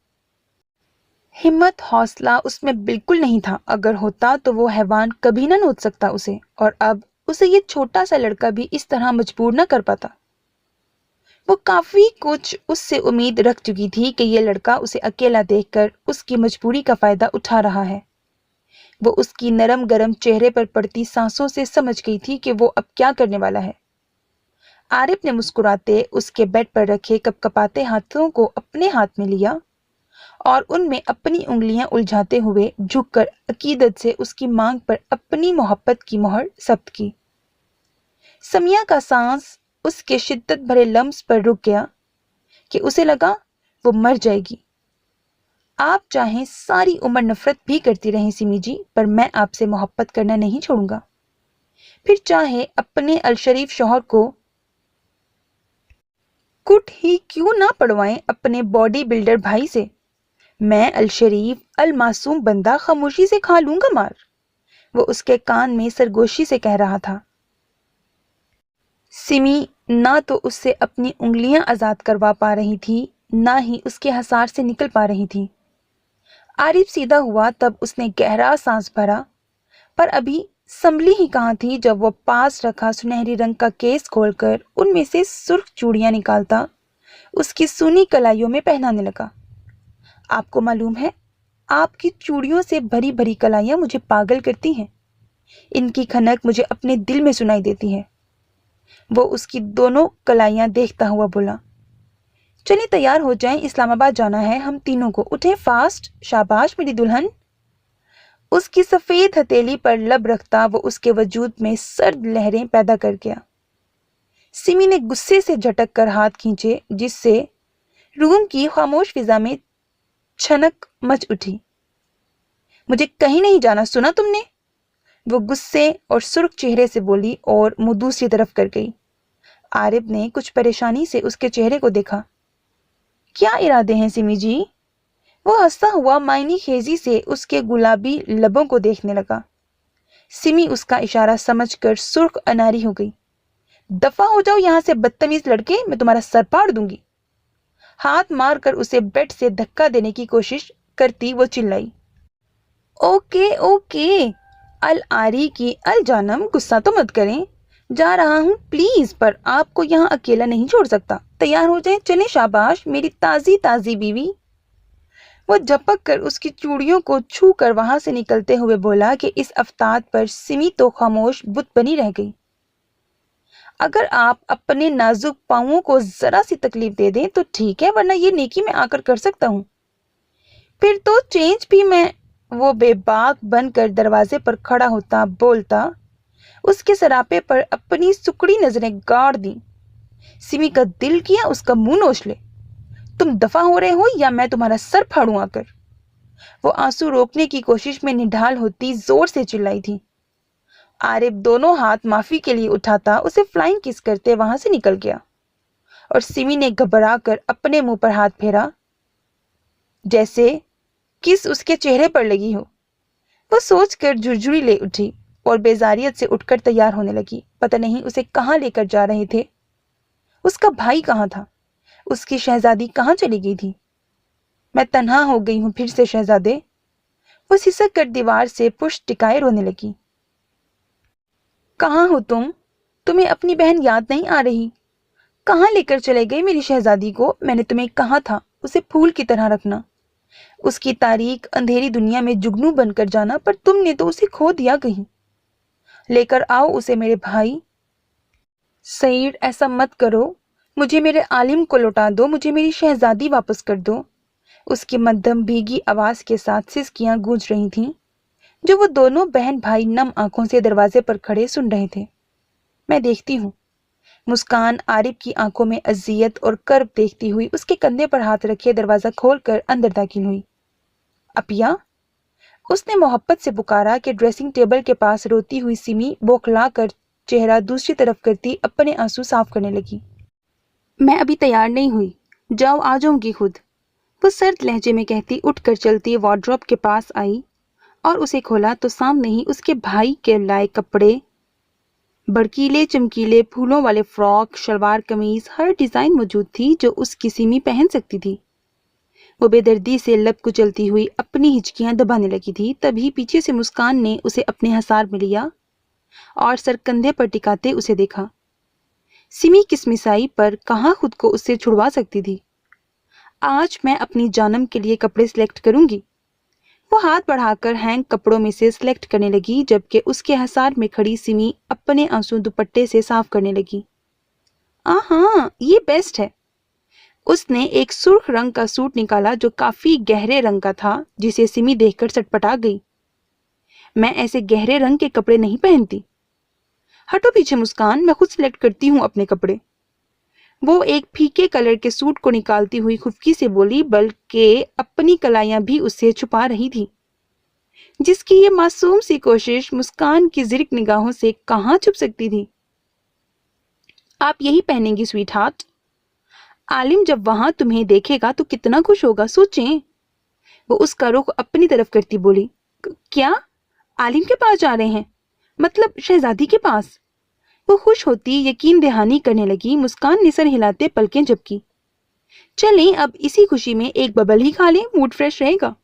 ہمت حوصلہ اس میں بالکل نہیں تھا، اگر ہوتا تو وہ حیوان کبھی نہ نوچ سکتا اسے، اور اب اسے یہ چھوٹا سا لڑکا بھی اس طرح مجبور نہ کر پاتا۔ وہ کافی کچھ اس سے امید رکھ چکی تھی کہ یہ لڑکا اسے اکیلا دیکھ کر اس کی مجبوری کا فائدہ اٹھا رہا ہے۔ وہ اس کی نرم گرم چہرے پر پڑتی سانسوں سے سمجھ گئی تھی کہ وہ اب کیا کرنے والا ہے۔ عارف نے مسکراتے اس کے بیڈ پر رکھے کپ کپاتے ہاتھوں کو اپنے ہاتھ میں لیا اور ان میں اپنی انگلیاں الجھاتے ہوئے جھک کر عقیدت سے اس کی مانگ پر اپنی محبت کی مہر ثبت کی۔ سمیہ کا سانس اس کے شدت بھرے لمس پر رک گیا کہ اسے لگا وہ مر جائے گی۔ آپ چاہیں ساری عمر نفرت بھی کرتی رہیں سمی جی، پر میں آپ سے محبت کرنا نہیں چھوڑوں گا۔ پھر چاہے اپنے الشریف شوہر کو کٹ ہی کیوں نہ پڑوائیں اپنے باڈی بلڈر بھائی سے، میں الشریف المعصوم بندہ خاموشی سے کھا لوں گا مار۔ وہ اس کے کان میں سرگوشی سے کہہ رہا تھا۔ سمی نہ تو اس سے اپنی انگلیاں آزاد کروا پا رہی تھی، نہ ہی اس کے حصار سے نکل پا رہی تھی۔ عارف سیدھا ہوا تب اس نے گہرا سانس بھرا، پر ابھی سنبھلی ہی کہاں تھی جب وہ پاس رکھا سنہری رنگ کا کیس کھول کر ان میں سے سرخ چوڑیاں نکالتا اس کی سونی کلائیوں میں پہنانے لگا۔ آپ کو معلوم ہے، آپ کی چوڑیوں سے بھری بھری کلائیاں مجھے پاگل کرتی ہیں، ان کی کھنک مجھے اپنے دل میں سنائی دیتی ہے۔ وہ اس کی دونوں کلائیاں دیکھتا ہوا بولا، چلیں تیار ہو جائیں، اسلام آباد جانا ہے ہم تینوں کو، اٹھیں فاسٹ، شاباش میری دلہن۔ اس کی سفید ہتھیلی پر لب رکھتا وہ اس کے وجود میں سرد لہریں پیدا کر گیا۔ سمی نے غصے سے جھٹک کر ہاتھ کھینچے جس سے روم کی خاموش فضا میں چھنک مچ اٹھی۔ مجھے کہیں نہیں جانا، سنا تم نے؟ وہ غصے اور سرخ چہرے سے بولی اور منہ دوسری طرف کر گئی۔ عارف نے کچھ پریشانی سے اس کے چہرے کو دیکھا۔ کیا ارادے ہیں سمی جی؟ وہ ہنستا ہوا معنی خیزی سے اس کے گلابی لبوں کو دیکھنے لگا۔ سمی اس کا اشارہ سمجھ کر سرخ اناری ہو گئی۔ دفع ہو جاؤ یہاں سے بدتمیز لڑکے، میں تمہارا سر پاڑ دوں گی۔ ہاتھ مار کر اسے بیڈ سے دھکا دینے کی کوشش کرتی وہ چلائی، اوکے اوکے العاری کی الجانم، غصہ تو مت کریں، جا رہا ہوں پلیز، پر آپ کو یہاں اکیلا نہیں چھوڑ سکتا، تیار ہو جائیں، چلیں شاباش میری تازی تازی بیوی۔ وہ جھپک کر اس کی چوڑیوں کو چھو کر وہاں سے نکلتے ہوئے بولا کہ اس افتاد پر سمی تو خاموش بت بنی رہ گئی۔ اگر آپ اپنے نازک پاؤں کو ذرا سی تکلیف دے دیں تو ٹھیک ہے، ورنہ یہ نیکی میں آ کر سکتا ہوں، پھر تو چینج بھی میں۔ وہ بے باک بن کر دروازے پر کھڑا ہوتا بولتا، اس کے سراپے پر اپنی سکڑی نظریں گاڑ دیں۔ سمی کا دل کیا اس کا منہ نوچ لے، تم دفع ہو رہے ہو یا میں تمہارا سر پھاڑوں آ کر۔ وہ آنسو روکنے کی کوشش میں نڈھال ہوتی زور سے چلائی تھی۔ عارف دونوں ہاتھ معافی کے لیے اٹھاتا اسے فلائنگ کس کرتے وہاں سے نکل گیا، اور سمی نے گھبرا کر اپنے منہ پر ہاتھ پھیرا جیسے کس اس کے چہرے پر لگی ہو۔ وہ سوچ کر جھرجھری لے اٹھی اور بیزاریت سے اٹھ کر تیار ہونے لگی۔ پتہ نہیں اسے کہاں لے کر جا رہے تھے، اس کا بھائی کہاں تھا، اس کی شہزادی کہاں چلی گئی تھی؟ میں تنہا ہو گئی ہوں پھر سے شہزادے۔ وہ سسک کر دیوار سے پشت ٹکائے رونے لگی۔ کہاں ہو تم؟ تمہیں اپنی بہن یاد نہیں آ رہی؟ کہاں لے کر چلے گئے میری شہزادی کو؟ میں نے تمہیں کہا تھا اسے پھول کی طرح رکھنا، اس کی تاریک اندھیری دنیا میں جگنو بن کر جانا، پر تم نے تو اسے کھو دیا کہیں۔ لے کر آؤ اسے میرے بھائی۔ سعید ایسا مت کرو، مجھے میرے عالم کو لوٹا دو، مجھے میری شہزادی واپس کر دو۔ اس کی مدھم بھیگی آواز کے ساتھ سسکیاں گونج رہی تھیں جو وہ دونوں بہن بھائی نم آنکھوں سے دروازے پر کھڑے سن رہے تھے۔ میں دیکھتی ہوں۔ مسکان عارف کی آنکھوں میں اذیت اور کرب دیکھتی ہوئی اس کے کندھے پر ہاتھ رکھے دروازہ کھول کر اندر داخل ہوئی۔ اپیا، اس نے محبت سے پکارا کہ ڈریسنگ ٹیبل کے پاس روتی ہوئی سمی بوکھلا کر چہرہ دوسری طرف کرتی اپنے آنسو صاف کرنے لگی۔ میں ابھی تیار نہیں ہوئی، جاؤ آ جاؤں گی خود، وہ سرد لہجے میں کہتی اٹھ کر چلتی وارڈروب کے پاس آئی اور اسے کھولا تو سامنے ہی اس کے بھائی کے لائے کپڑے، بڑکیلے چمکیلے پھولوں والے فراک، شلوار قمیض، ہر ڈیزائن موجود تھی جو اس کی سیمی پہن سکتی تھی۔ وہ بے دردی سے لب کچلتی ہوئی اپنی ہچکیاں دبانے لگی تھی، تبھی پیچھے سے مسکان نے اسے اپنے حصار میں لیا اور सर कंधे पर टिकाते उसे देखा। सिमी किसमिसाई पर कहाँ खुद को उससे छुड़वा सकती थी। आज मैं अपनी जानम के लिए कपड़े सिलेक्ट करूंगी। वो हाथ बढ़ाकर हैंग कपड़ों में से सिलेक्ट करने लगी, जबकि उसके हसार में खड़ी सिमी अपने आंसू दुपट्टे से साफ करने लगी। हाँ, ये बेस्ट है। उसने एक सुर्ख रंग का सूट निकाला जो काफी गहरे रंग का था, जिसे सिमी देखकर सटपटा गई। मैं ऐसे गहरे रंग के कपड़े नहीं पहनती। हटो पीछे मुस्कान, मैं खुद सिलेक्ट करती हूँ अपने कपड़े। वो एक फीके कलर के सूट को निकालती हुई खुफकी से बोली, बल्कि अपनी कलाइयां भी उससे छुपा रही थी, जिसकी ये मासूम सी कोशिश मुस्कान की जिरक निगाहों से कहाँ छुप सकती थी। आप यही पहनेंगी स्वीट हार्ट? आलिम जब वहां तुम्हें देखेगा तो कितना खुश होगा, सोचें। वो उसका रुख अपनी तरफ करती बोली, क्या आलिम के पास जा रहे हैं? मतलब शहजादी के पास? वो खुश होती यकीन दहानी करने लगी। मुस्कान ने सर हिलाते पलकें झपकी। चलें अब इसी खुशी में एक बबल ही खा लें, मूड फ्रेश रहेगा।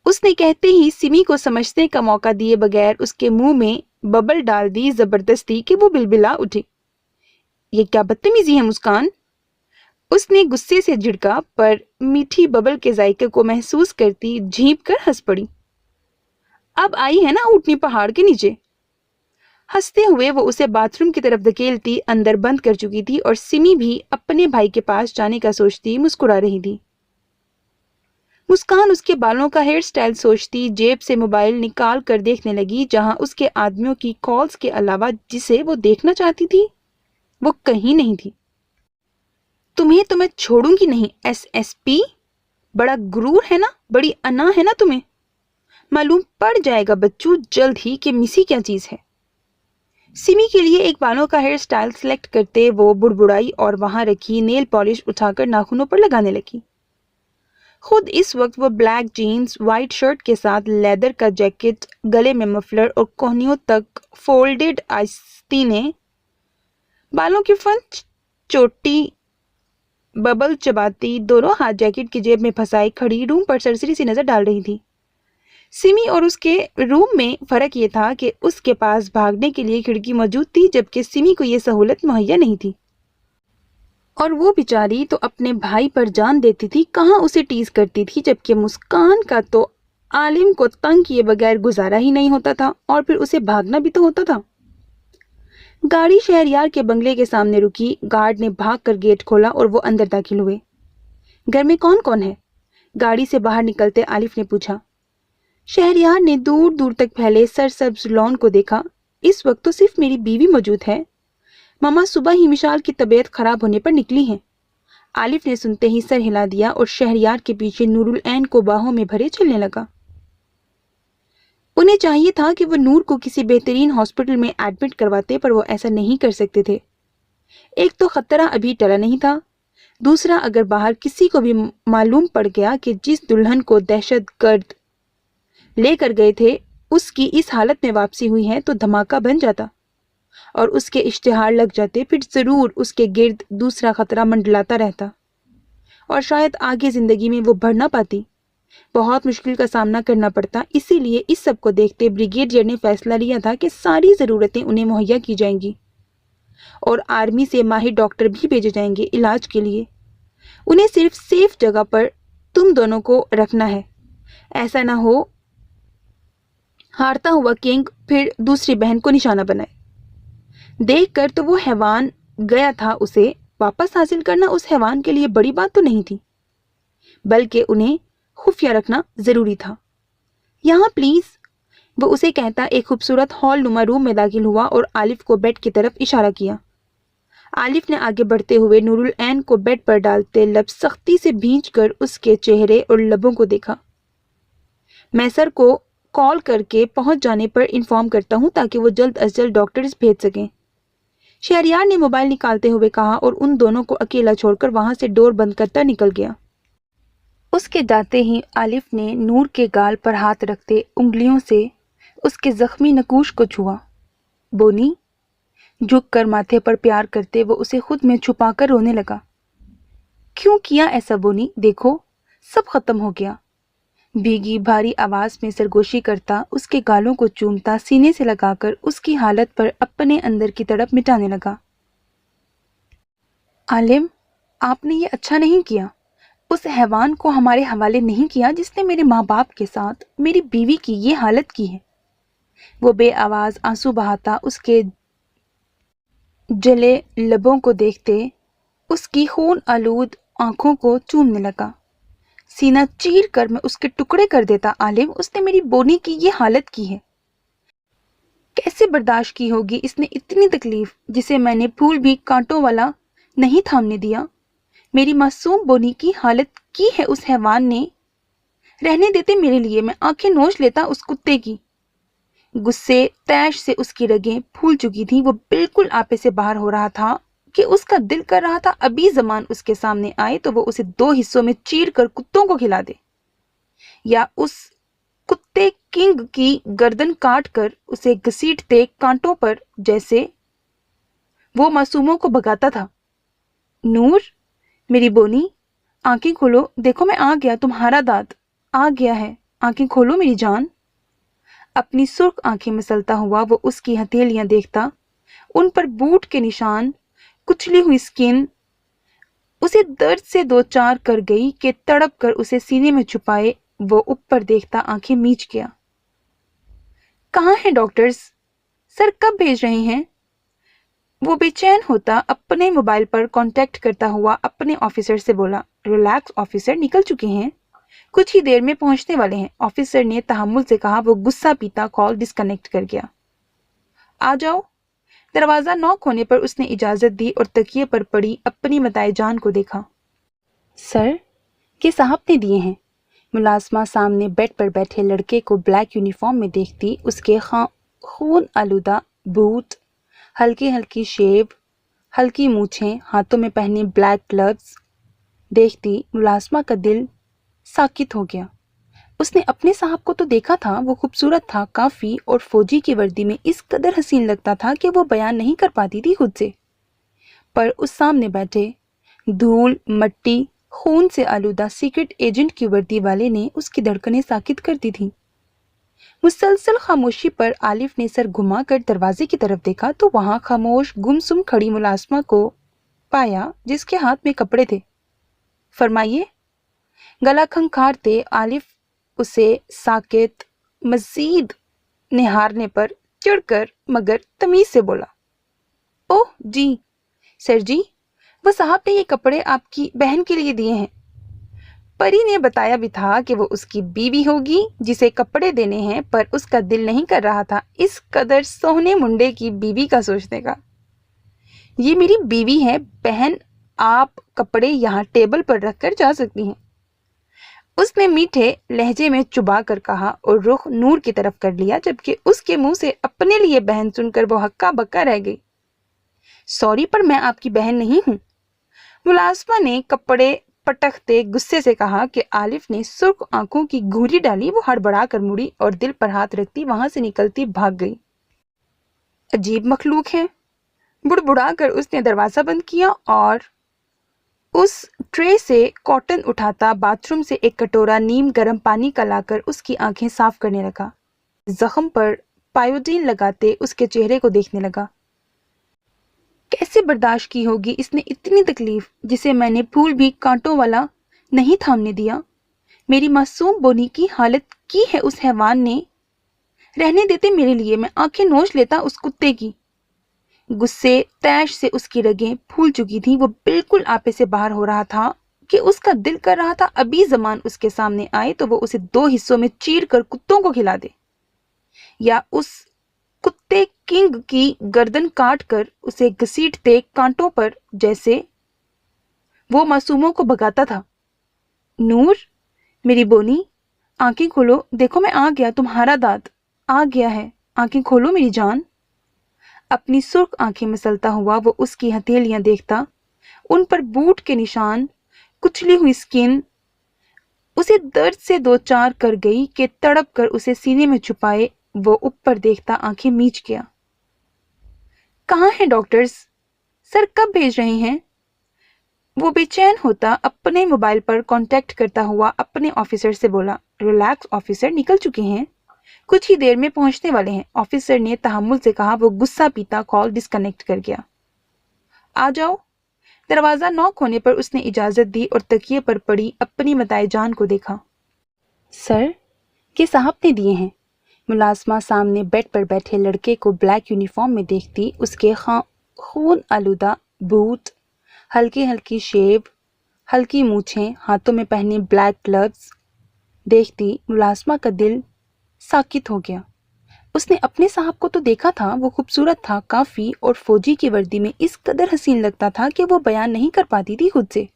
उसने कहते ही सिमी को समझने का मौका दिए बगैर उसके मुंह में बबल डाल दी जबरदस्ती कि वो बिलबिला उठी। ये क्या बदतमीजी है मुस्कान? उसने गुस्से से झिड़का, पर मीठी बबल के जायके को महसूस करती झींप कर हंस पड़ी। अब आई है ना ऊँटनी पहाड़ के नीचे। हंसते हुए वो उसे बाथरूम की तरफ धकेलती अंदर बंद कर चुकी थी, और सिमी भी अपने भाई के पास जाने का सोचती मुस्कुरा रही थी। मुस्कान उसके बालों का हेयर स्टाइल सोचती जेब से मोबाइल निकाल कर देखने लगी, जहां उसके आदमियों की कॉल्स के अलावा जिसे वो देखना चाहती थी वो कहीं नहीं थी। तुम्हें तो मैं छोड़ूंगी नहीं SSP। बड़ा गुरूर है ना, बड़ी अना है ना तुम्हें। मालूम पड़ जाएगा बच्चू जल्द ही कि मिसी क्या चीज है। सिमी के लिए एक बालों का हेयर स्टाइल सिलेक्ट करते वो बुड़बुड़ाई और वहां रखी नेल पॉलिश उठाकर नाखूनों पर लगाने लगी। खुद इस वक्त वो ब्लैक जीन्स, व्हाइट शर्ट के साथ लेदर का जैकेट, गले में मफलर और कोहनियों तक फोल्डेड आस्तीनें, बालों की फन चोटी बबल चबाती दोनों हाथ जैकेट की जेब में फंसाई खड़ी रूम पर सरसरी सी नजर डाल रही थी। सिमी और उसके रूम में फर्क ये था कि उसके पास भागने के लिए खिड़की मौजूद थी, जबकि सिमी को यह सहूलत मुहैया नहीं थी। और वो बेचारी तो अपने भाई पर जान देती थी, कहाँ उसे टीज करती थी, जबकि मुस्कान का तो आलिम को तंग किए बगैर गुजारा ही नहीं होता था, और फिर उसे भागना भी तो होता था। गाड़ी शहरयार के बंगले के सामने रुकी। गार्ड ने भागकर गेट खोला और वो अंदर दाखिल हुए। घर में कौन कौन है? गाड़ी से बाहर निकलते आलिफ ने पूछा। शहरयार ने दूर दूर तक फैले सरसब्ज लॉन को देखा। इस वक्त तो सिर्फ मेरी बीवी मौजूद है। मामा सुबह ही मिशाल की तबीयत खराब होने पर निकली हैं। आलिफ ने सुनते ही सर हिला दिया और शहरयार के पीछे नूरुल ऐन को बाहों में भरे चलने लगा। उन्हें चाहिए था कि वो नूर को किसी बेहतरीन हॉस्पिटल में एडमिट करवाते, पर वो ऐसा नहीं कर सकते थे। एक तो खतरा अभी टला नहीं था, दूसरा अगर बाहर किसी को भी मालूम पड़ गया कि जिस दुल्हन को दहशतगर्द लेकर गए थे उसकी इस हालत में वापसी हुई है तो धमाका बन जाता और उसके इश्तिहार लग जाते। फिर जरूर उसके गिर्द दूसरा खतरा मंडलाता रहता और शायद आगे जिंदगी में वो बढ़ ना पाती। बहुत मुश्किल का सामना करना पड़ता। इसीलिए इस सब को देखते ब्रिगेडियर ने फैसला लिया था कि सारी ज़रूरतें उन्हें मुहैया की जाएंगी और आर्मी से माहिर डॉक्टर भी भेजे जाएंगे इलाज के लिए। उन्हें सिर्फ सेफ जगह पर तुम दोनों को रखना है। ऐसा ना हो हारता हुआ किंग फिर दूसरी बहन को निशाना बनाए। देखकर तो वो हैवान गया था, उसे वापस हासिल करना उस हैवान के लिए बड़ी बात तो नहीं थी, बल्कि उन्हें खुफिया रखना जरूरी था। यहाँ प्लीज, वो उसे कहता एक खूबसूरत हॉल नुमा रूम में दाखिल हुआ और आलिफ को बेड की तरफ इशारा किया। आलिफ ने आगे बढ़ते हुए नूरुल ऐन को बेड पर डालते लब सख्ती से भींचकर उसके चेहरे और लबों को देखा। मैं सर को कॉल करके पहुंच जाने पर इन्फॉर्म करता हूं ताकि वो जल्द अज जल्द डॉक्टर्स भेज सकें, शहरयार ने मोबाइल निकालते हुए कहा और उन दोनों को अकेला छोड़कर वहां से डोर बंद करता निकल गया। उसके जाते ही आलिफ ने नूर के गाल पर हाथ रखते उंगलियों से उसके जख्मी नकूश को छुआ। बोनी, झुककर माथे पर प्यार करते वो उसे खुद में छुपाकर रोने लगा। क्यों किया ऐसा बोनी? देखो सब खत्म हो गया। भीगी भारी आवाज में सरगोशी करता, उसके गालों को चूमता, सीने से लगाकर उसकी हालत पर अपने अंदर की तड़प मिटाने लगा। आलिम, आपने ये अच्छा नहीं किया। उस हैवान को हमारे हवाले नहीं किया जिसने मेरे माँ बाप के साथ मेरी बीवी की ये हालत की है। वो बेआवाज आंसू बहाता उसके जले लबों को देखते उसकी खून आलूद आंखों को चूमने लगा। सीना चीर कर मैं उसके टुकड़े कर देता। आलिम, उसने मेरी बोनी की ये हालत की है। कैसे बर्दाश्त की होगी इसने इतनी तकलीफ, जिसे मैंने फूल भी कांटों वाला नहीं थामने दिया। मेरी मासूम बोनी की हालत की है उस हैवान ने। रहने देते मेरे लिए, मैं आंखें नोच लेता उस कुत्ते की। गुस्से तैश से उसकी रगें फूल चुकी थीं। वो बिल्कुल आपे से बाहर हो रहा था कि उसका दिल कर रहा था अभी जमान उसके सामने आए तो वो उसे 2 हिस्सों में चीर कर कुत्तों को खिला दे, या उस कुत्ते किंग की गर्दन काट कर उसे घसीटते कांटों पर जैसे वो मासूमों को भगाता था। नूर, मेरी बोनी, आंखें खोलो, देखो मैं आ गया, तुम्हारा दाद आ गया है। आंखें खोलो मेरी जान। अपनी सुर्ख आंखें मसलता हुआ वो उसकी हथेलियां देखता, उन पर बूट के निशान, कुचली हुई स्किन उसे दर्द से दो चार कर गई कि तड़प कर उसे सीने में छुपाए वो ऊपर देखता आंखें मीच गया। कहाँ हैं डॉक्टर्स? सर कब भेज रहे हैं? वो बेचैन होता अपने मोबाइल पर कांटेक्ट करता हुआ अपने ऑफिसर से बोला। रिलैक्स ऑफिसर, निकल चुके हैं, कुछ ही देर में पहुंचने वाले हैं, ऑफिसर ने तहम्मुल से कहा। वो गुस्सा पीता कॉल डिस्कनेक्ट कर गया। आ जाओ। दरवाजा नॉक होने पर उसने इजाजत दी और तकिए पर पड़ी अपनी मताए जान को देखा। सर, ये साहब ने दिए हैं। मुलाजमा सामने बेड पर बैठे लड़के को ब्लैक यूनिफॉर्म में देखती, उसके खून आलूदा बूट, हल्की हल्की शेव, हल्की मूछें, हाथों में पहने ब्लैक ग्लव्स देखती मुलाजमा का दिल साकित हो गया। उसने अपने साहब को तो देखा था, वो खूबसूरत था काफी और फौजी की वर्दी में इस कदर हसीन लगता था कि वो बयान नहीं कर पाती थी खुद से। पर उस सामने बैठे धूल मट्टी खून से आलूदा सीक्रेट एजेंट की वर्दी वाले ने उसकी धड़कनें साकित कर दी थी। मुसलसल खामोशी पर आलिफ ने सर घुमाकर दरवाजे की तरफ देखा तो वहां खामोश गुमसुम खड़ी मुलाजमा को पाया जिसके हाथ में कपड़े थे। फरमाइए। गला खंखारते आलिफ उसे साकित मजीद निहारने पर चिढ़कर मगर तमीज से बोला, ओह जी सर जी, वो साहब ने ये कपड़े आपकी बहन के लिए दिए हैं। परी ने बताया भी था कि वो उसकी बीवी होगी जिसे कपड़े देने हैं, पर उसका दिल नहीं कर रहा था इस कदर सोहने मुंडे की बीवी का सोचने का। ये मेरी बीवी है बहन, आप कपड़े यहाँ टेबल पर रखकर जा सकती हैं, उसने मीठे लहजे में चुबा कर कहा और रुख नूर की तरफ कर लिया, जबकि उसके मुंह से अपने लिए बहन सुनकर वो हक्का बक्का रह गई। सॉरी, पर मैं आपकी बहन नहीं हूं, मुलाजमा ने कपड़े पटकते गुस्से से कहा कि आलिफ ने सुर्ख आंखों की घूरी डाली। वो हड़बड़ा कर मुड़ी और दिल पर हाथ रखती वहां से निकलती भाग गई। अजीब मखलूक है, बुड़बुड़ा कर उसने दरवाजा बंद किया और उस ट्रे से कॉटन उठाता बाथरूम से एक कटोरा नीम गर्म पानी का लाकर उसकी आंखें साफ करने लगा। जख्म पर पायोडीन लगाते उसके चेहरे को देखने लगा। कैसे बर्दाश्त की होगी इसने इतनी तकलीफ, जिसे मैंने फूल भी कांटों वाला नहीं थामने दिया। मेरी मासूम बोनी की हालत की है उस हैवान ने। रहने देते मेरे लिए, मैं आंखें नोच लेता उस कुत्ते की। गुस्से तैश से उसकी रगें फूल चुकी थीं। वो बिल्कुल आपे से बाहर हो रहा था कि उसका दिल कर रहा था अभी जमान उसके सामने आए तो वो उसे 2 हिस्सों में चीर कर कुत्तों को खिला दे, या उस कुत्ते किंग की गर्दन काट कर उसे घसीटते कांटों पर जैसे वो मासूमों को भगाता था। नूर, मेरी बोनी, आंखें खोलो, देखो मैं आ गया, तुम्हारा दाद आ गया है। आंखें खोलो मेरी जान। अपनी सुर्ख आंखें मसलता हुआ वो उसकी हथेलियां देखता, उन पर बूट के निशान, कुचली हुई स्किन उसे दर्द से दो चार कर गई कि तड़प कर उसे सीने में छुपाए वो ऊपर देखता आंखें मीच गया। कहाँ हैं डॉक्टर्स? सर कब भेज रहे हैं? वो बेचैन होता अपने मोबाइल पर कांटेक्ट करता हुआ अपने ऑफिसर से बोला, रिलैक्स ऑफिसर, निकल चुके हैं, कुछ ही देर में पहुंचने वाले हैं। ऑफिसर ने तहम्मुल से कहा। वो गुस्सा पीता कॉल डिस्कनेक्ट कर गया। आ जाओ। दरवाजा नॉक होने पर उसने इजाजत दी और तकिए पर पड़ी अपनी मताए जान को देखा। सर, के साहब ने दिए हैं। मुलाजमा सामने बेड पर बैठे लड़के को ब्लैक यूनिफॉर्म में देखती, उसके खून आलूदा बूट, हल्की हल्की शेव, हल्की मूछें, हाथों में पहने ब्लैक ग्लव्स देखती मुलाजमा का दिल साकित हो गया। उसने अपने साहब को तो देखा था, वो खूबसूरत था काफी और फौजी की वर्दी में इस कदर हसीन लगता था कि वो बयान नहीं कर पाती थी खुद से।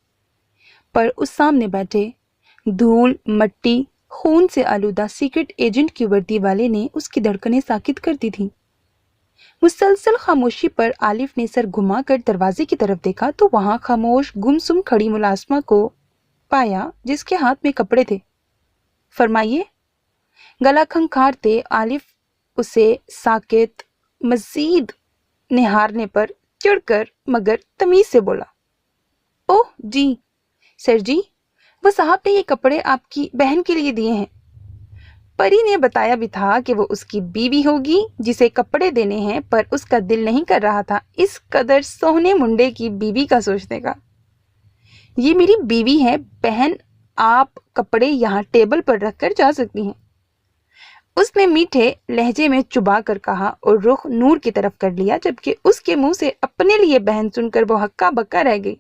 पर उस सामने बैठे धूल मट्टी खून से आलूदा सीक्रेट एजेंट की वर्दी वाले ने उसकी धड़कनें साकित कर दी थी। मुसलसल खामोशी पर आलिफ ने सर घुमाकर दरवाजे की तरफ देखा तो वहां खामोश गुमसुम खड़ी मुलाजमा को पाया जिसके हाथ में कपड़े थे। फरमाइए। गला खंखारते आलिफ उसे साकित मजीद निहारने पर चिढ़कर मगर तमीज से बोला, ओह जी सर जी, वो साहब ने ये कपड़े आपकी बहन के लिए दिए हैं। परी ने बताया भी था कि वो उसकी बीवी होगी जिसे कपड़े देने हैं, पर उसका दिल नहीं कर रहा था इस कदर सोहने मुंडे की बीवी का सोचने का। ये मेरी बीवी है बहन, आप कपड़े यहाँ टेबल पर रखकर जा सकती हैं, उसने मीठे लहजे में चुबा कर कहा और रुख नूर की तरफ कर लिया, जबकि उसके मुंह से अपने लिए बहन सुनकर वो हक्का बक्का रह गई।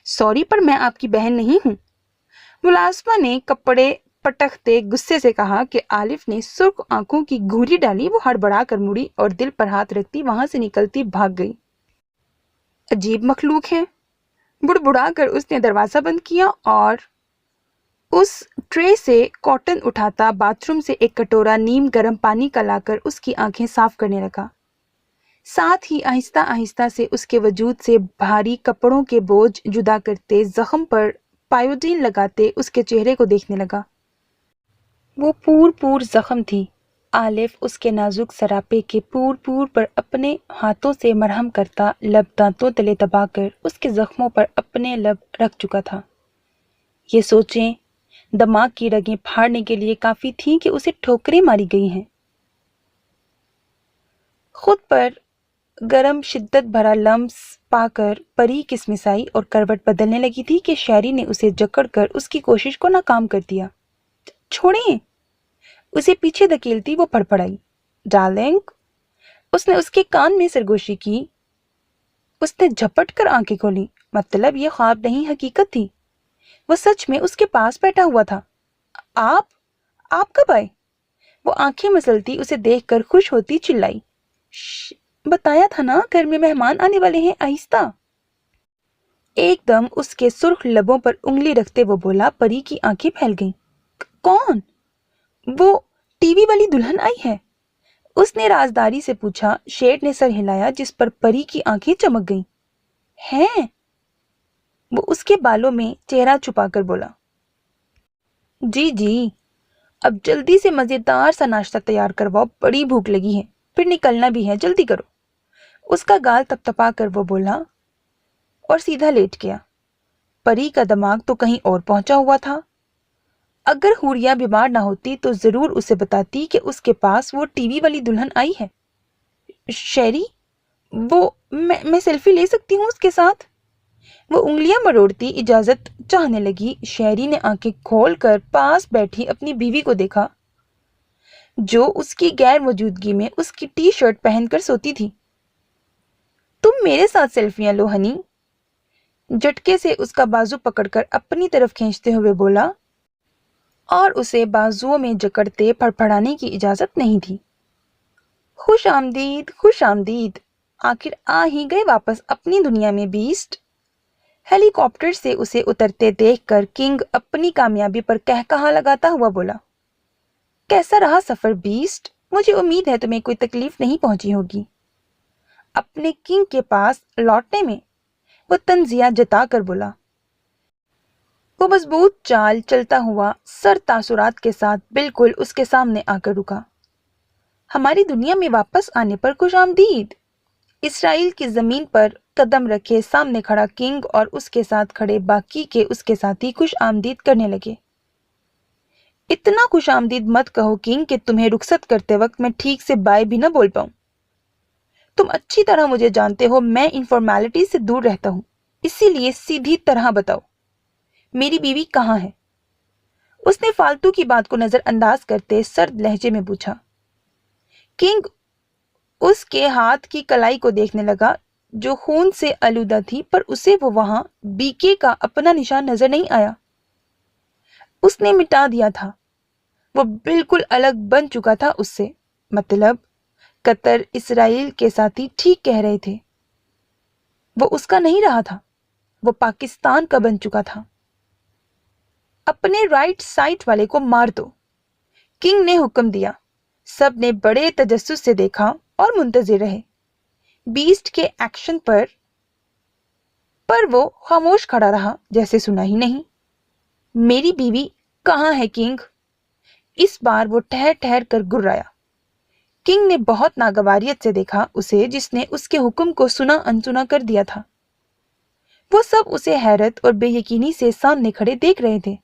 सॉरी, पर मैं आपकी बहन नहीं हूं, मुलाजमा ने कपड़े पटकते गुस्से से कहा कि आलिफ ने सुर्ख आंखों की घूरी डाली। वो हड़बड़ा कर मुड़ी और दिल पर हाथ रखती वहां से निकलती भाग गई। अजीब मखलूक है, बुड़बुड़ा कर उसने दरवाजा बंद किया और उस ट्रे से कॉटन उठाता बाथरूम से एक कटोरा नीम गर्म पानी का लाकर उसकी आंखें साफ करने लगा। साथ ही आहिस्ता आहिस्ता से उसके वजूद से भारी कपड़ों के बोझ जुदा करते, जख्म पर पायोडीन लगाते उसके चेहरे को देखने लगा। वो पूर जख्म थी। आलिफ उसके नाजुक सरापे के पूर पर अपने हाथों से मरहम करता, लब दांतों तले दबाकर उसके जख्मों पर अपने लब रख चुका था। ये सोचें दिमाग की रगें फाड़ने के लिए काफी थीं कि उसे ठोकरें मारी गई हैं। खुद पर गरम शिद्दत भरा लम्स पाकर परी किसमिसाई और करवट बदलने लगी थी कि शहरी ने उसे जकड़कर उसकी कोशिश को नाकाम कर दिया। छोड़ें, उसे पीछे धकेलती वो फड़फड़ाई। डार्लिंग, उसने उसके कान में सरगोशी की। उसने झपट कर आंखें खोली। मतलब ये ख्वाब नहीं, हकीकत थी। वो सच में उसके पास बैठा हुआ था। आप कब आए? वो आंखें मसलती उसे देखकर खुश होती चिल्लाई। बताया था ना, घर में मेहमान आने वाले हैं, आहिस्ता। एकदम उसके सुर्ख लबों पर उंगली रखते वो बोला। परी की आंखें फैल गईं। कौन? वो टीवी वाली दुल्हन आई है, उसने राजदारी से पूछा। शेठ ने सर हिलाया जिस पर परी की आंखें चमक गईं। हैं? वो उसके बालों में चेहरा छुपाकर बोला। जी, अब जल्दी से मजेदार सा नाश्ता तैयार करवाओ, बड़ी भूख लगी है, फिर निकलना भी है, जल्दी करो। उसका गाल तपतपा कर वो बोला और सीधा लेट गया। परी का दिमाग तो कहीं और पहुंचा हुआ था। अगर हुरिया बीमार ना होती तो जरूर उसे बताती कि उसके पास वो टीवी वाली दुल्हन आई है। शेरी, वो मैं सेल्फी ले सकती हूँ उसके साथ? वो उंगलियां मरोड़ती इजाजत चाहने लगी। शेरी ने आंखें खोलकर पास बैठी अपनी बीवी को देखा, जो उसकी गैर मौजूदगी में उसकी टी शर्ट पहनकर सोती थी। तुम मेरे साथ सेल्फियां लो हनी, झटके से उसका बाजू पकड़कर अपनी तरफ खींचते हुए बोला और उसे बाजुओं में जकड़ते फड़फड़ाने की इजाजत नहीं थी। खुश आमदीद, आखिर आ ही गए वापस अपनी दुनिया में बीस्ट। हेलीकॉप्टर से उसे उतरते देखकर किंग अपनी कामयाबी पर कहकहा लगाता हुआ बोला, कैसा रहा सफर बीस्ट? मुझे उम्मीद है तुम्हें कोई तकलीफ नहीं पहुंची होगी। अपने किंग के पास लौटने में वो तंजिया जताकर बोला। वो मजबूत चाल चलता हुआ सर तासुरात के साथ बिल्कुल उसके सामने आकर रुका। हमारी दुनिया में वापस आने पर खुश आमदीद। इसराइल की जमीन पर कदम रखे सामने खड़ा किंग और उसके साथ खड़े बाकी के उसके साथी खुश आमदीद करने लगे। इतना खुश आमदीद मत कहो किंग कि तुम्हें रुखसत करते वक्त मैं ठीक से बाय भी ना बोल पाऊं। तुम अच्छी तरह मुझे जानते हो, मैं इन फॉर्मेलिटी से दूर रहता हूं, इसीलिए सीधी तरह बताओ, मेरी बीवी कहाँ है? उसने फालतू की बात को नजरअंदाज करते सर्द लहजे में पूछा। किंग उसके हाथ की कलाई को देखने लगा जो खून से आलूदा थी, पर उसे वो वहां बीके का अपना निशान नजर नहीं आया। उसने मिटा दिया था, वो बिल्कुल अलग बन चुका था उससे। मतलब कतर इसराइल के साथी ठीक कह रहे थे, वो उसका नहीं रहा था, वो पाकिस्तान का बन चुका था। अपने राइट साइड वाले को मार दो, किंग ने हुक्म दिया। सब ने बड़े तजस्सुस से देखा और मुंतजिर रहे बीस्ट के एक्शन पर वो खामोश खड़ा रहा, जैसे सुना ही नहीं। मेरी बीवी कहाँ है किंग? इस बार वो ठहर ठहर कर गुर्राया। किंग ने बहुत नागवारियत से देखा उसे, जिसने उसके हुक्म को सुना अनसुना कर दिया था। वो सब उसे हैरत और बेयकीनी से सामने खड़े देख रहे थे।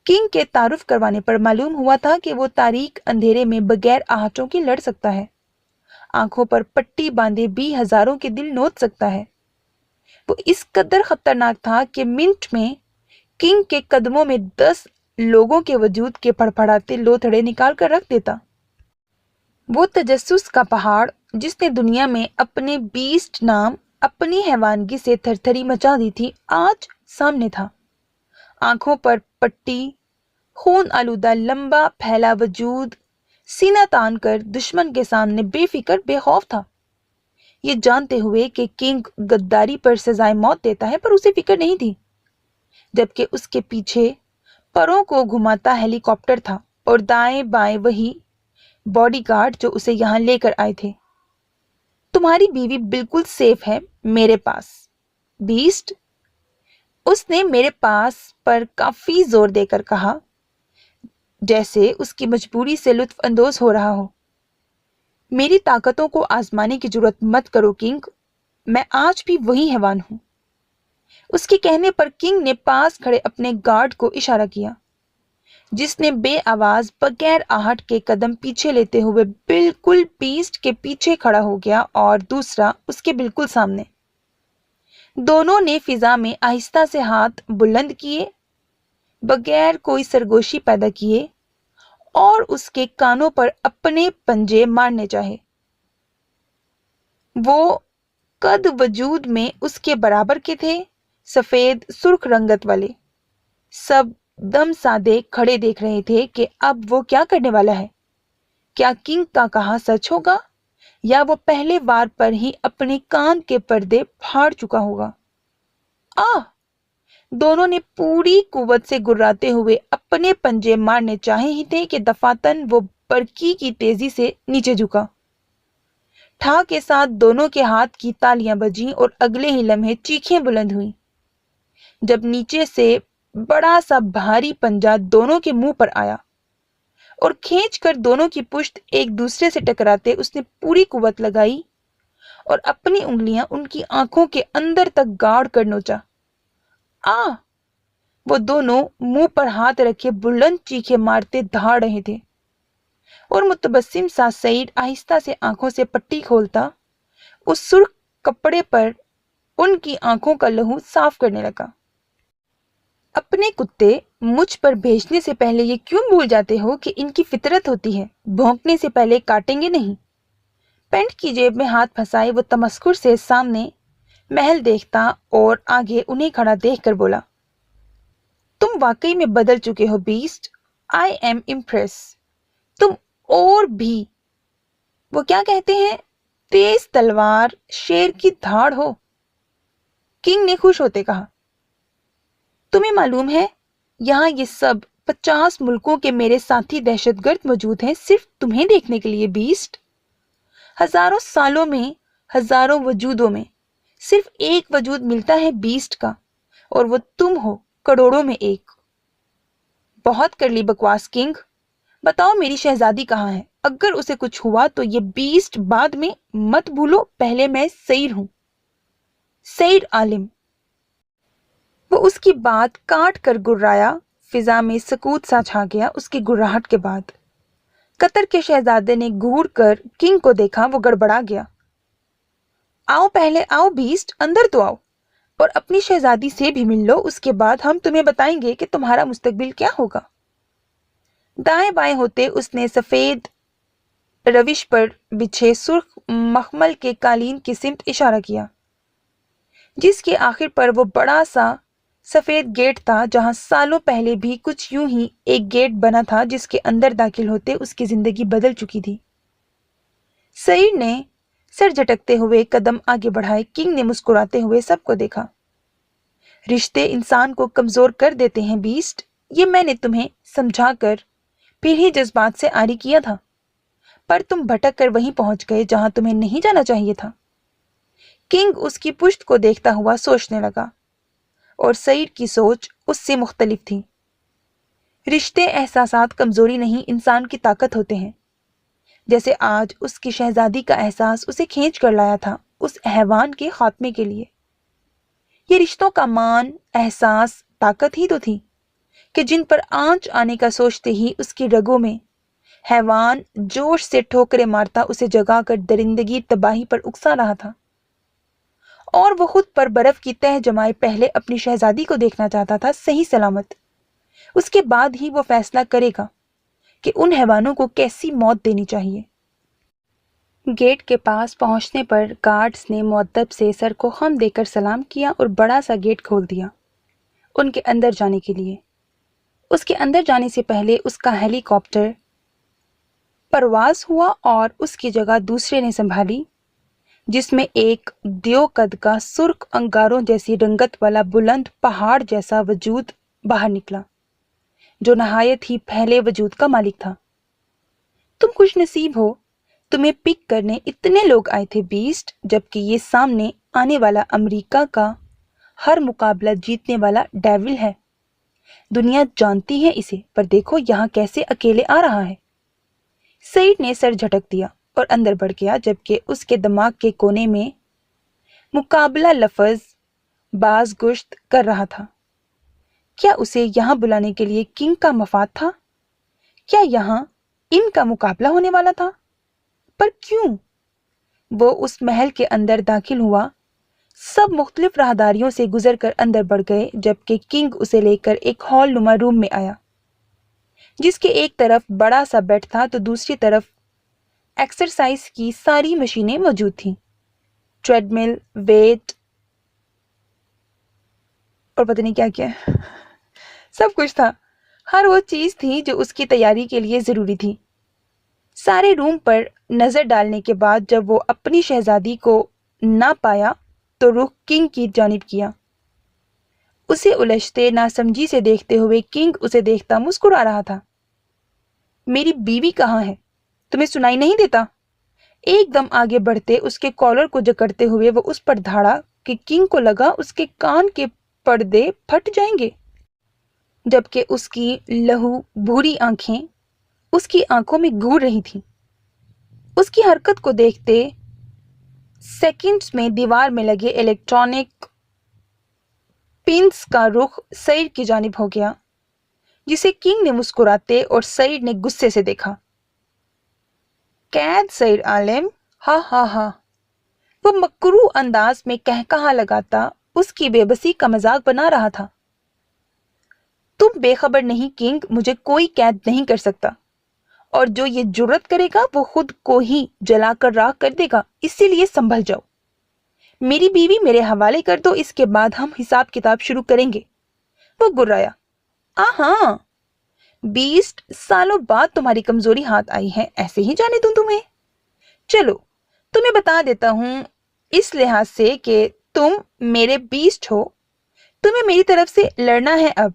किंग के तारुफ करवाने पर मालूम हुआ था कि वो तारीक अंधेरे में बगैर आहटों के लड़ सकता है, आंखों पर पट्टी बांधे भी हजारों के दिल नोच सकता है। वो इस कदर खतरनाक था कि मिनट में किंग के कदमों में 10 लोगों के वजूद के फड़फड़ाते लोथड़े निकाल कर रख देता। वो तजस्सुस का पहाड़ जिसने दुनिया में अपने बीस्ट नाम अपनी हैवानगी से थरथरी मचा दी थी, आज सामने था। आंखों पर पट्टी, खून आलूदा लंबा फैला वजूद सीना तान कर दुश्मन के सामने बेफिक्र बेखौफ था, ये जानते हुए कि किंग गद्दारी पर सजाए मौत देता है, पर उसे फिक्र नहीं थी। जबकि उसके पीछे परों को घुमाता हेलीकॉप्टर था और दाएं बाएं वही बॉडीगार्ड जो उसे यहां लेकर आए थे। तुम्हारी बीवी बिल्कुल सेफ है मेरे पास, बीस्ट। उसने मेरे पास पर काफी जोर देकर कहा, जैसे उसकी मजबूरी से लुत्फ अंदोज हो रहा हो। मेरी ताकतों को आजमाने की जरूरत मत करो किंग, मैं आज भी वही हैवान हूं। उसके कहने पर किंग ने पास खड़े अपने गार्ड को इशारा किया, जिसने बेआवाज बगैर आहट के कदम पीछे लेते हुए बिल्कुल बीस्ट के पीछे खड़ा हो गया और दूसरा उसके बिल्कुल सामने। दोनों ने फिजा में आहिस्ता से हाथ बुलंद किए, बगैर कोई सरगोशी पैदा किए, और उसके कानों पर अपने पंजे मारने चाहे। वो कद वजूद में उसके बराबर के थे, सफेद सुर्ख रंगत वाले। सब दम साधे खड़े देख रहे थे कि अब वो क्या करने वाला है। क्या किंग का कहा सच होगा या वो पहले वार पर ही अपने कान के पर्दे फाड़ चुका होगा? दोनों ने पूरी कुव्वत से गुर्राते हुए अपने पंजे मारने चाहे ही थे कि दफातन वो बरकी की तेजी से नीचे झुका। ठा के साथ दोनों के हाथ की तालियां बजीं और अगले ही लम्हे चीखें बुलंद हुई जब नीचे से बड़ा सा भारी पंजा दोनों के मुंह पर आया और खींचकर दोनों की पुश्त एक दूसरे से टकराते उसने पूरी कुव्वत लगाई और अपनी उंगलियां उनकी आंखों के अंदर तक गाड़ कर नोचा। वो दोनों मुंह पर हाथ रखे बुलंद चीखें मारते धाड़ रहे थे और मुतबस्सिम सा सईद आहिस्ता से आंखों से पट्टी खोलता उस सुर्ख कपड़े पर उनकी आंखों का लहू साफ करने लगा। अपने कुत्ते मुझ पर भेजने से पहले ये क्यों भूल जाते हो कि इनकी फितरत होती है, भौंकने से पहले काटेंगे नहीं। पैंट की जेब में हाथ फंसाए वो तमस्कुर से सामने महल देखता और आगे उन्हें खड़ा देखकर बोला, तुम वाकई में बदल चुके हो बीस्ट, आई एम इम्प्रेस। तुम और भी वो क्या कहते हैं, तेज तलवार शेर की धाड़ हो। किंग ने खुश होते कहा, तुम्हें मालूम है यहां ये सब 50 मुल्कों के मेरे साथी दहशतगर्द मौजूद हैं सिर्फ तुम्हें देखने के लिए बीस्ट। हजारों सालों में हजारों वजूदों में सिर्फ एक वजूद मिलता है बीस्ट का, और वो तुम हो करोड़ों में एक। बहुत कर ली बकवास किंग, बताओ मेरी शहजादी कहाँ है? अगर उसे कुछ हुआ तो ये बीस्ट बाद में मत भूलो, पहले मैं सईर हूं। सईद आलिम। वो उसकी बात काट कर गुर्राया। फिजा में सकूत सा छा गया। उसकी गुर्राहट के बाद कतर के शहजादे ने घूर कर किंग को देखा। वो गड़बड़ा गया। आओ पहले आओ बीस्ट, अंदर तो आओ और अपनी शहजादी से भी मिल लो। उसके बाद हम तुम्हें बताएंगे कि तुम्हारा मुस्तकबिल क्या होगा। दाएं बाएं होते उसने सफेद रविश पर बिछे सुर्ख मखमल के कालीन की सिमत इशारा किया, जिसके आखिर पर वो बड़ा सा सफेद गेट था, जहां सालों पहले भी कुछ यूं ही एक गेट बना था, जिसके अंदर दाखिल होते उसकी जिंदगी बदल चुकी थी। सईद ने सर झटकते हुए कदम आगे बढ़ाए। किंग ने मुस्कुराते हुए सबको देखा। रिश्ते इंसान को कमजोर कर देते हैं बीस्ट, ये मैंने तुम्हें समझाकर फिर ही जज्बात से आरी किया था, पर तुम भटक कर वहीं पहुंच गए जहां तुम्हें नहीं जाना चाहिए था। किंग उसकी पुश्त को देखता हुआ सोचने लगा, और सईद की सोच उससे मुख्तलिफ थी। रिश्ते एहसासात कमजोरी नहीं, इंसान की ताकत होते हैं। जैसे आज उसकी शहजादी का एहसास उसे खींच कर लाया था उस हैवान के खात्मे के लिए। ये रिश्तों का मान, एहसास, ताकत ही तो थी कि जिन पर आंच आने का सोचते ही उसकी रगों में हैवान जोश से ठोकरे मारता उसे जगाकर दरिंदगी तबाही पर उकसा रहा था। और वो खुद पर बर्फ की तह जमाए पहले अपनी शहजादी को देखना चाहता था सही सलामत। उसके बाद ही वो फैसला करेगा कि उन हैवानों को कैसी मौत देनी चाहिए। गेट के पास पहुंचने पर गार्ड्स ने मुअद्दब से सर को खम देकर सलाम किया और बड़ा सा गेट खोल दिया उनके अंदर जाने के लिए। उसके अंदर जाने से पहले उसका हेलीकॉप्टर परवाज हुआ और उसकी जगह दूसरे ने संभाली, जिसमें एक देव कद का सुर्ख अंगारों जैसी रंगत वाला बुलंद पहाड़ जैसा वजूद बाहर निकला, जो नहायत ही पहले वजूद का मालिक था। तुम खुश नसीब हो, तुम्हें पिक करने इतने लोग आए थे बीस्ट, जबकि ये सामने आने वाला अमेरिका का हर मुकाबला जीतने वाला डेविल है। दुनिया जानती है इसे, पर देखो यहाँ कैसे अकेले आ रहा है। सईद ने सर झटक दिया और अंदर बढ़ गया, जबकि उसके दिमाग के कोने में मुकाबला लफ्ज बाज गुश्त कर रहा था। क्या उसे यहाँ बुलाने के लिए किंग का मफाद था? क्या यहाँ इनका मुकाबला होने वाला था? पर क्यों? वो उस महल के अंदर दाखिल हुआ। सब मुख्तलिफ राहदारियों से गुजर कर अंदर बढ़ गए, जबकि किंग उसे लेकर एक हॉल नुमा रूम में आया, जिसके एक तरफ बड़ा सा बेड था तो दूसरी तरफ एक्सरसाइज की सारी मशीनें मौजूद थीं। ट्रेडमिल, वेट और पता नहीं क्या क्या सब कुछ था। हर वो चीज थी जो उसकी तैयारी के लिए जरूरी थी। सारे रूम पर नजर डालने के बाद जब वो अपनी शहजादी को ना पाया तो रुख किंग की जानिब किया। उसे उलझते नासमझी से देखते हुए किंग उसे देखता मुस्कुरा रहा था। मेरी बीवी कहाँ है? तुम्हें सुनाई नहीं देता? एकदम आगे बढ़ते उसके कॉलर को जकड़ते हुए वो उस पर धाड़ा कि किंग को लगा उसके कान के पर्दे फट जाएंगे, जबकि उसकी लहू भूरी आंखें उसकी आंखों में घूर रही थीं। उसकी हरकत को देखते सेकंड्स में दीवार में लगे इलेक्ट्रॉनिक पिंस का रुख सईद की जानिब हो गया, जिसे किंग ने मुस्कुराते और सईद ने गुस्से से देखा। कैद सईद आलिम, हा हा हा। वो मकरू अंदाज में कहकहा लगाता उसकी बेबसी का मजाक बना रहा था। तुम बेखबर नहीं किंग, मुझे कोई कैद नहीं कर सकता, और जो ये जुर्रत करेगा वो खुद को ही जलाकर राख कर देगा, इसीलिए संभल जाओ। मेरी बीवी मेरे हवाले कर दो, इसके बाद हम हिसाब किताब शुरू करेंगे। वो गुर्राया। हाँ, बीस्ट, सालों बाद तुम्हारी कमजोरी हाथ आई है, ऐसे ही जाने दूं तुम्हें? चलो तुम्हें बता देता हूं, इस लिहाज से कि तुम मेरे बीस्ट हो, तुम्हें मेरी तरफ से लड़ना है अब।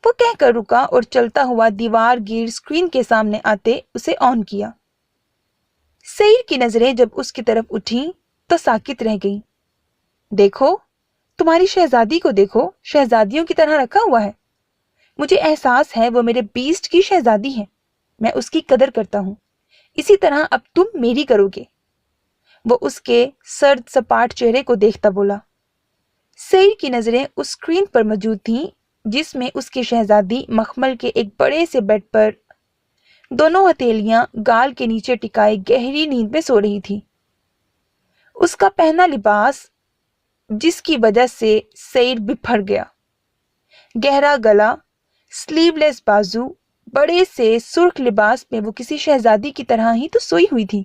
वो कहकर रुका और चलता हुआ दीवार गिर स्क्रीन के सामने आते उसे ऑन किया। सईद की नजरें जब उसकी तरफ उठी तो साकित रह गई। देखो, तुम्हारी शहजादी को देखो, शहजादियों की तरह रखा हुआ है। मुझे एहसास है वो मेरे बीस्ट की शहजादी है, मैं उसकी कदर करता हूं, इसी तरह अब तुम मेरी करोगे। वो उसके सर्द सपाट चेहरे को देखता बोला। سعید کی نظریں اس اسکرین پر موجود تھیں جس میں اس کی شہزادی مخمل کے ایک بڑے سے بیڈ پر دونوں ہتھیلیاں گال کے نیچے ٹکائے گہری نیند میں سو رہی تھی۔ اس کا پہنا لباس جس کی وجہ سے سعید بپھر گیا، گہرا گلا، سلیو لیس بازو، بڑے سے سرخ لباس میں وہ کسی شہزادی کی طرح ہی تو سوئی ہوئی تھی۔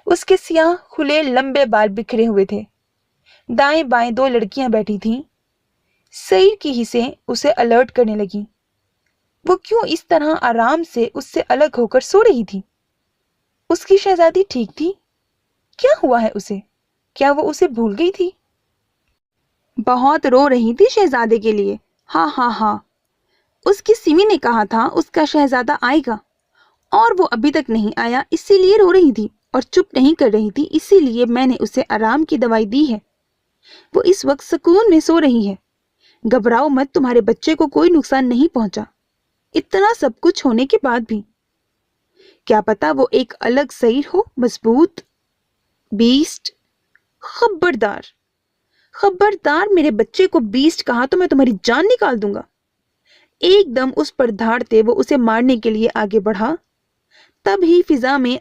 اس کے سیاہ کھلے لمبے بال بکھرے ہوئے تھے۔ دائیں بائیں دو لڑکیاں بیٹھی تھیں۔ سعید کی حسیں اسے الرٹ کرنے لگیں۔ وہ کیوں اس طرح آرام سے اس سے الگ ہو کر سو رہی تھی؟ اس کی شہزادی ٹھیک تھی؟ کیا ہوا ہے اسے؟ کیا وہ اسے بھول گئی تھی؟ بہت رو رہی تھی شہزادے کے لیے۔ ہاں ہاں ہاں، اس کی سیمی نے کہا تھا اس کا شہزادہ آئے گا، اور وہ ابھی تک نہیں آیا، اسی لیے رو رہی تھی اور چپ نہیں کر رہی تھی، اسی لیے میں نے اسے آرام کی دوائی دی ہے۔ وہ اس وقت سکون میں سو رہی ہے۔ گھبراؤ مت، تمہارے بچے کو کوئی نقصان نہیں پہنچا۔ اتنا سب کچھ ہونے کے بعد بھی کیا پتا وہ ایک الگ سعید ہو، مضبوط، بیسٹ۔ خبردار خبردار، میرے بچے کو بیسٹ کہا تو میں تمہاری جان نکال دوں گا۔ ایک دم اس پر دھاڑتے وہ اسے مارنے کے لیے آگے بڑھا۔ تب ہی فضا میں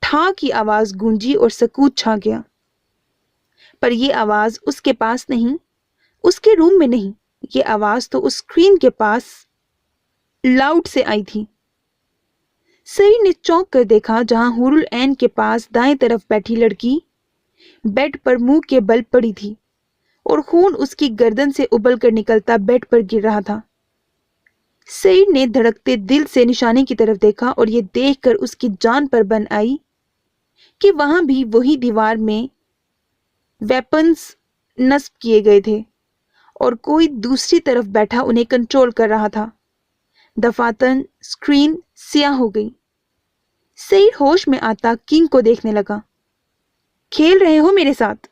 ٹھا کی آواز گونجی اور سکوت چھا گیا۔ پر یہ آواز اس کے پاس نہیں، اس کے روم میں نہیں، یہ آواز تو اس اسکرین کے پاس لاؤڈ سے آئی تھی۔ سعید نے چونک کر دیکھا جہاں حور العین کے پاس دائیں طرف بیٹھی لڑکی بیڈ پر منہ کے بل پڑی تھی اور خون اس کی گردن سے ابل کر نکلتا بیڈ پر گر رہا تھا۔ سعید نے دھڑکتے دل سے نشانے کی طرف دیکھا اور یہ دیکھ کر اس کی جان پر بن آئی کہ وہاں بھی وہی دیوار میں ویپنز نصب کیے گئے تھے اور کوئی دوسری طرف بیٹھا انہیں کنٹرول کر رہا تھا۔ دفاتر اسکرین سیاہ ہو گئی۔ سعید ہوش میں آتا کنگ کو دیکھنے لگا۔ کھیل رہے ہو میرے ساتھ؟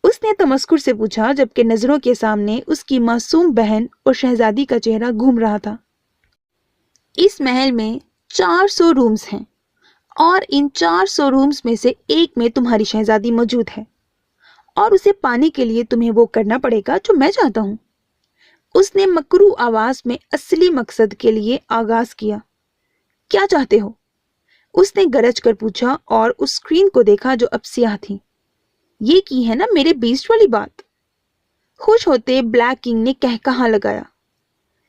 اس نے تمسخر سے پوچھا جبکہ نظروں کے سامنے اس کی معصوم بہن اور شہزادی کا چہرہ گھوم رہا تھا۔ اس محل میں 400 رومز ہیں اور ان 400 رومز میں سے ایک میں تمہاری شہزادی موجود ہے، اور اسے پانے کے لیے تمہیں وہ کرنا پڑے گا جو میں چاہتا ہوں۔ اس نے مکروہ آواز میں اصلی مقصد کے لیے آغاز کیا۔ کیا چاہتے ہو؟ اس نے گرج کر پوچھا اور اس اسکرین کو دیکھا جو اب سیاہ تھی۔ یہ کی ہے نا میرے بیسٹ والی بات؟ خوش ہوتے بلیک کنگ نے کہا لگایا۔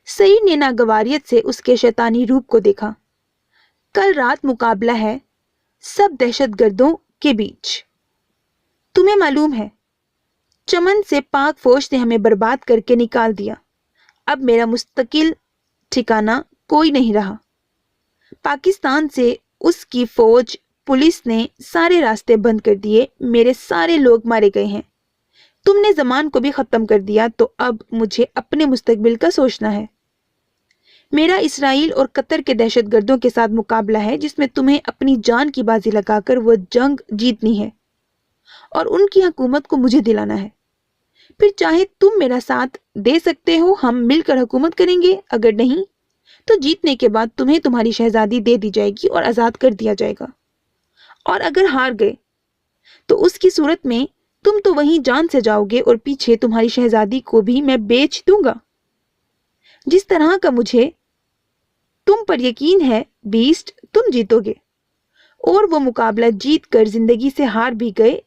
سعید نے ناگواریت سے اس کے شیطانی روپ کو دیکھا۔ کل رات مقابلہ ہے سب دہشت گردوں کے بیچ۔ تمہیں معلوم ہے چمن سے پاک فوج نے ہمیں برباد کر کے نکال دیا۔ اب میرا مستقل ٹھکانہ کوئی نہیں رہا۔ پاکستان سے اس کی فوج پولیس نے سارے راستے بند کر دیے، میرے سارے لوگ مارے گئے ہیں۔ تم نے زمان کو بھی ختم کر دیا، تو اب مجھے اپنے مستقبل کا سوچنا ہے۔ میرا اسرائیل اور قطر کے دہشت گردوں کے ساتھ مقابلہ ہے جس میں تمہیں اپنی جان کی بازی لگا کر وہ جنگ جیتنی ہے اور ان کی حکومت کو مجھے دلانا ہے۔ پھر چاہے تم میرا ساتھ دے سکتے ہو، ہم مل کر حکومت کریں گے، اگر نہیں تو جیتنے کے بعد تمہیں تمہاری شہزادی دے دی جائے گی اور آزاد کر دیا جائے گا، اور اگر ہار گئے تو اس کی صورت میں تم تو وہیں جان سے جاؤ گے اور پیچھے تمہاری شہزادی کو بھی میں بیچ دوں گا۔ جس طرح کا مجھے تم پر یقین ہے بیسٹ، تم جیتو گے، اور وہ مقابلہ جیت کر زندگی سے ہار بھی گئے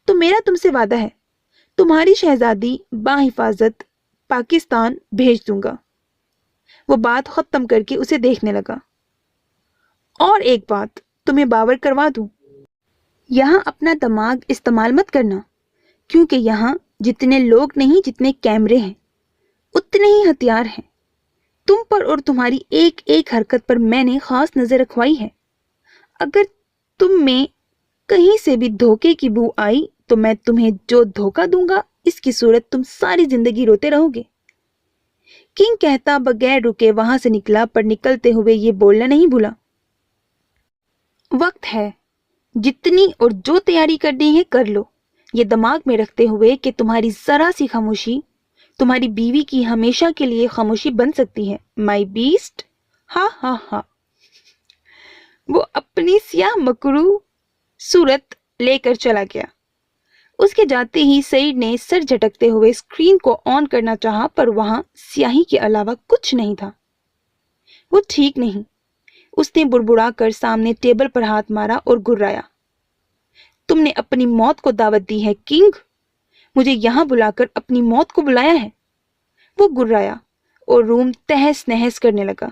تو میرا تم سے وعدہ ہے تمہاری شہزادی باحفاظت پاکستان بھیج دوں گا۔ وہ بات ختم کر کے اسے دیکھنے لگا۔ اور ایک بات تمہیں باور کروا دوں، یہاں اپنا دماغ استعمال مت کرنا، کیونکہ یہاں جتنے لوگ نہیں جتنے کیمرے ہیں اتنے ہی ہتھیار ہیں۔ تم پر اور تمہاری ایک ایک حرکت پر میں نے خاص نظر رکھوائی ہے۔ اگر تم میں کہیں سے بھی دھوکے کی بو آئی تو میں تمہیں جو دھوکہ دوں گا اس کی صورت تم ساری زندگی روتے رہو گے۔ کنگ کہتا بغیر رکے وہاں سے نکلا، پر نکلتے ہوئے یہ بولنا نہیں بھولا، وقت ہے، جتنی اور جو تیاری کرنی ہے کر لو، یہ دماغ میں رکھتے ہوئے کہ تمہاری ذرا سی خاموشی تمہاری بیوی کی ہمیشہ کے لیے خاموشی بن سکتی ہے۔ مائی بیسٹ، ہاں ہاں ہاں۔ وہ اپنی سیاہ مکروہ صورت لے کر چلا گیا۔ اس کے جاتے ہی سعید نے سر جھٹکتے ہوئے اسکرین کو آن کرنا چاہا، پر وہاں سیاہی کے علاوہ کچھ نہیں تھا۔ وہ ٹھیک نہیں، اس نے بڑبڑا کر سامنے ٹیبل پر ہاتھ مارا اور گرایا۔ تم نے اپنی موت کو دعوت دی ہے کنگ، مجھے یہاں بلا کر اپنی موت کو بلایا ہے۔ وہ گرایا اور روم تہس نہس کرنے لگا۔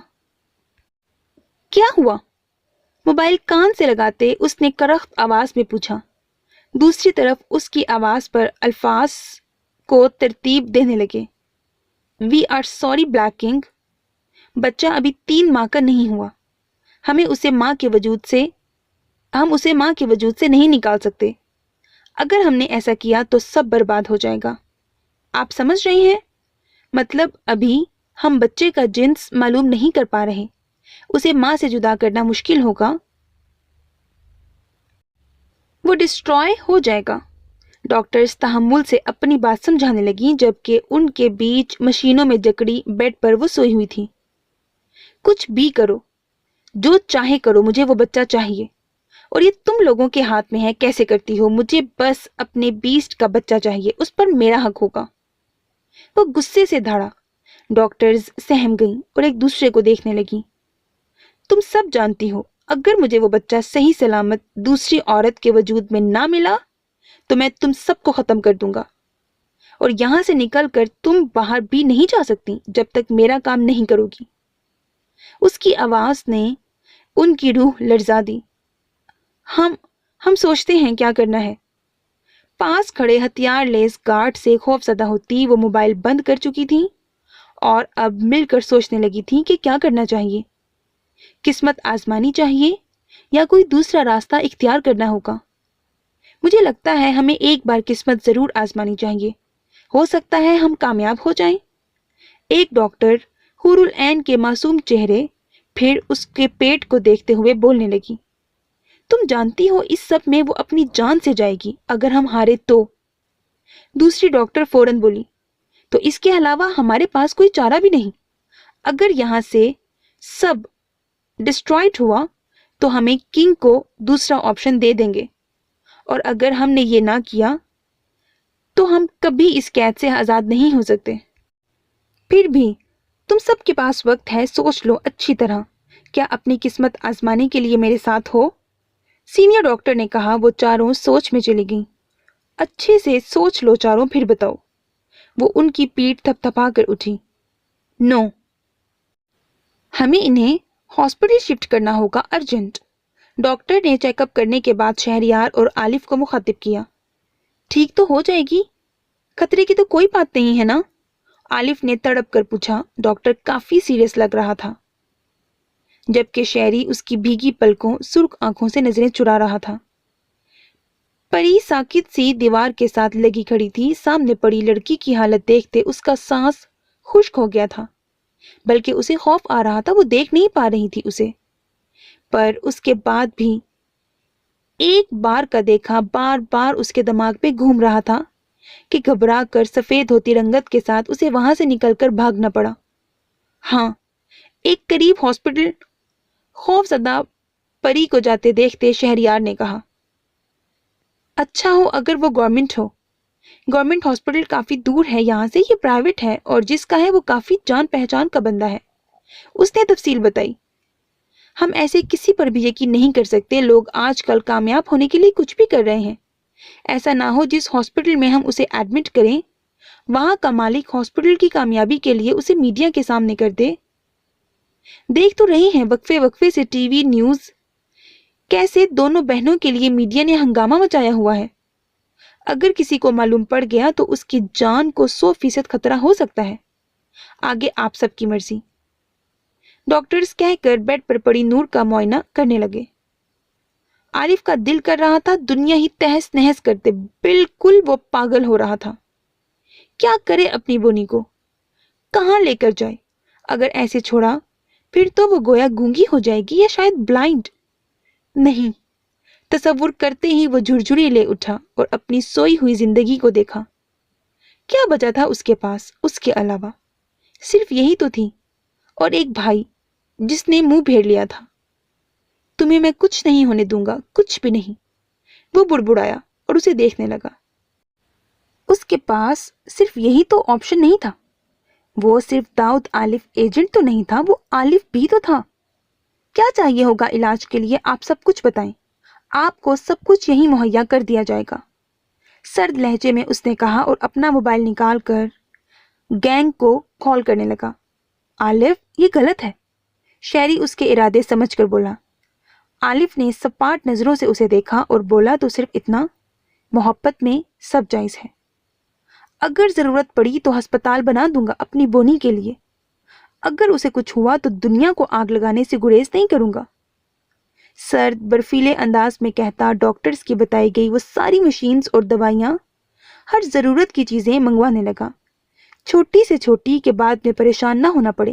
کیا ہوا؟ موبائل کان سے لگاتے اس نے کرخت آواز میں پوچھا۔ دوسری طرف اس کی آواز پر الفاظ کو ترتیب دینے لگے۔ We are sorry black king, بچہ ابھی 3 ماہ کا نہیں ہوا، ہم اسے ماں کے وجود سے نہیں نکال سکتے۔ اگر ہم نے ایسا کیا تو سب برباد ہو جائے گا۔ آپ سمجھ رہے ہیں؟ مطلب ابھی ہم بچے کا جنس معلوم نہیں کر پا رہے، اسے ماں سے جدا کرنا مشکل ہوگا، وہ ڈسٹرائے ہو جائے گا۔ ڈاکٹرز تحمل سے اپنی بات سمجھانے لگیں، جبکہ ان کے بیچ مشینوں میں جکڑی بیڈ پر وہ سوئی ہوئی تھی۔ کچھ بھی کرو، جو چاہے کرو، مجھے وہ بچہ چاہیے، اور یہ تم لوگوں کے ہاتھ میں ہے کیسے کرتی ہو۔ مجھے بس اپنے بیسٹ کا بچہ چاہیے، اس پر میرا حق ہوگا۔ وہ غصے سے دھاڑا۔ ڈاکٹرز سہم گئیں اور ایک دوسرے کو دیکھنے لگیں۔ تم سب جانتی ہو، اگر مجھے وہ بچہ صحیح سلامت دوسری عورت کے وجود میں نہ ملا تو میں تم سب کو ختم کر دوں گا، اور یہاں سے نکل کر تم باہر بھی نہیں جا سکتی جب تک میرا کام نہیں کرو گی۔ اس کی آواز نے ان کی روح لرزا دی۔ ہم سوچتے ہیں کیا کرنا ہے۔ پاس کھڑے ہتھیار لیس گارڈ سے خوف زدہ ہوتی وہ موبائل بند کر چکی تھی اور اب مل کر سوچنے لگی تھی کہ کیا کرنا چاہیے۔ قسمت آزمانی چاہیے یا کوئی دوسرا راستہ اختیار کرنا ہوگا؟ مجھے لگتا ہے ہمیں ایک بار قسمت ضرور آزمانی چاہیے، ہو سکتا ہے ہم کامیاب ہو جائیں۔ ایک ڈاکٹر حور العین کے معصوم چہرے پھر اس کے پیٹ کو دیکھتے ہوئے بولنے لگی۔ تم جانتی ہو اس سب میں وہ اپنی جان سے جائے گی اگر ہم ہارے تو۔ دوسری ڈاکٹر فوراً بولی، تو اس کے علاوہ ہمارے پاس کوئی چارہ بھی نہیں۔ اگر یہاں سے سب ڈسٹرائٹ ہوا تو ہمیں کنگ کو دوسرا آپشن دے دیں گے، اور اگر ہم نے یہ نہ کیا تو ہم کبھی اس قید سے آزاد نہیں ہو سکتے۔ پھر بھی تم سب کے پاس وقت ہے، سوچ لو اچھی طرح، کیا اپنی قسمت آزمانے کے لیے میرے ساتھ ہو؟ سینئر ڈاکٹر نے کہا۔ وہ چاروں سوچ میں چلی گئیں۔ اچھے سے سوچ لو چاروں، پھر بتاؤ۔ وہ ان کی پیٹھ تھپ تھپا کر اٹھی۔ نو، ہمیں انہیں ہاسپٹل شفٹ کرنا ہوگا، ارجنٹ۔ ڈاکٹر نے چیک اپ کرنے کے بعد شہریار اور عالف کو مخاطب کیا۔ ٹھیک تو ہو جائے گی؟ خطرے کی تو کوئی بات نہیں ہے نا؟ عالف نے تڑپ کر پوچھا۔ ڈاکٹر کافی سیریس لگ رہا تھا، جبکہ شہری اس کی بھیگی پلکوں، سرخ آنکھوں سے نظریں چرا رہا تھا۔ پری ساکت سی دیوار کے ساتھ لگی کھڑی تھی۔ سامنے پڑی لڑکی کی حالت دیکھتے اس کا سانس خشک ہو گیا تھا، بلکہ اسے خوف آ رہا تھا۔ وہ دیکھ نہیں پا رہی تھی اسے، پر اس کے بعد بھی ایک بار کا دیکھا بار بار اس کے دماغ میں گھوم رہا تھا کہ گھبرا کر سفید ہوتی رنگت کے ساتھ اسے وہاں سے نکل کر بھاگنا پڑا۔ ہاں، ایک قریب ہاسپٹل۔ خوف زدہ پری کو جاتے دیکھتے شہریار نے کہا۔ اچھا ہو اگر وہ گورنمنٹ ہو۔ گورنمنٹ ہاسپٹل کافی دور ہے یہاں سے، یہ پرائیویٹ ہے، اور جس کا ہے وہ کافی جان پہچان کا بندہ ہے۔ اس نے تفصیل بتائی۔ ہم ایسے کسی پر بھی یقین نہیں کر سکتے، لوگ آج کل کامیاب ہونے کے لیے کچھ بھی کر رہے ہیں۔ ایسا نہ ہو جس ہاسپٹل میں ہم اسے ایڈمٹ کریں وہاں کا مالک ہاسپٹل کی کامیابی کے لیے اسے میڈیا کے سامنے کر دے۔ دیکھ تو رہے ہیں وقفے وقفے سے ٹی وی نیوز کیسے دونوں بہنوں کے لیے میڈیا نے ہنگامہ مچایا ہوا ہے۔ اگر کسی کو معلوم پڑ گیا تو اس کی جان کو 100% خطرہ ہو سکتا ہے۔ آگے آپ سب کی مرضی۔ ڈاکٹرز کہہ کر بیڈ پر پڑی نور کا معائنہ کرنے لگے۔ عارف کا دل کر رہا تھا دنیا ہی تہس نہس کرتے، بالکل وہ پاگل ہو رہا تھا۔ کیا کرے اپنی بونی کو، کہاں لے کر جائے؟ اگر ایسے چھوڑا پھر تو وہ گویا گونگی ہو جائے گی یا شاید بلائنڈ۔ نہیں، تصور کرتے ہی وہ جھرجھری لے اٹھا اور اپنی سوئی ہوئی زندگی کو دیکھا۔ کیا بچا تھا اس کے پاس اس کے علاوہ؟ صرف یہی تو تھی، اور ایک بھائی جس نے منہ پھیر لیا تھا۔ تمہیں میں کچھ نہیں ہونے دوں گا، کچھ بھی نہیں، وہ بڑبڑایا اور اسے دیکھنے لگا۔ اس کے پاس صرف یہی تو آپشن نہیں تھا. وہ صرف داؤد آلف ایجنٹ تو نہیں تھا، وہ آلف بھی تو تھا. کیا چاہیے ہوگا علاج کے لیے؟ آپ سب کچھ بتائیں، آپ کو سب کچھ یہی مہیا کر دیا جائے گا. سرد لہجے میں اس نے کہا اور اپنا موبائل نکال کر گینگ کو کال کرنے لگا. آلف، یہ غلط ہے، شیری اس کے ارادے سمجھ کر بولا. آلف نے سپاٹ نظروں سے اسے دیکھا اور بولا، تو صرف اتنا؟ محبت میں سب جائز ہے. اگر ضرورت پڑی تو ہسپتال بنا دوں گا اپنی بونی کے لیے. اگر اسے کچھ ہوا تو دنیا کو آگ لگانے سے گریز نہیں کروں گا. سرد برفیلے انداز میں کہتا ڈاکٹرز کی بتائی گئی وہ ساری مشینز اور دوائیاں، ہر ضرورت کی چیزیں منگوانے لگا. چھوٹی سے چھوٹی کہ بعد میں پریشان نہ ہونا پڑے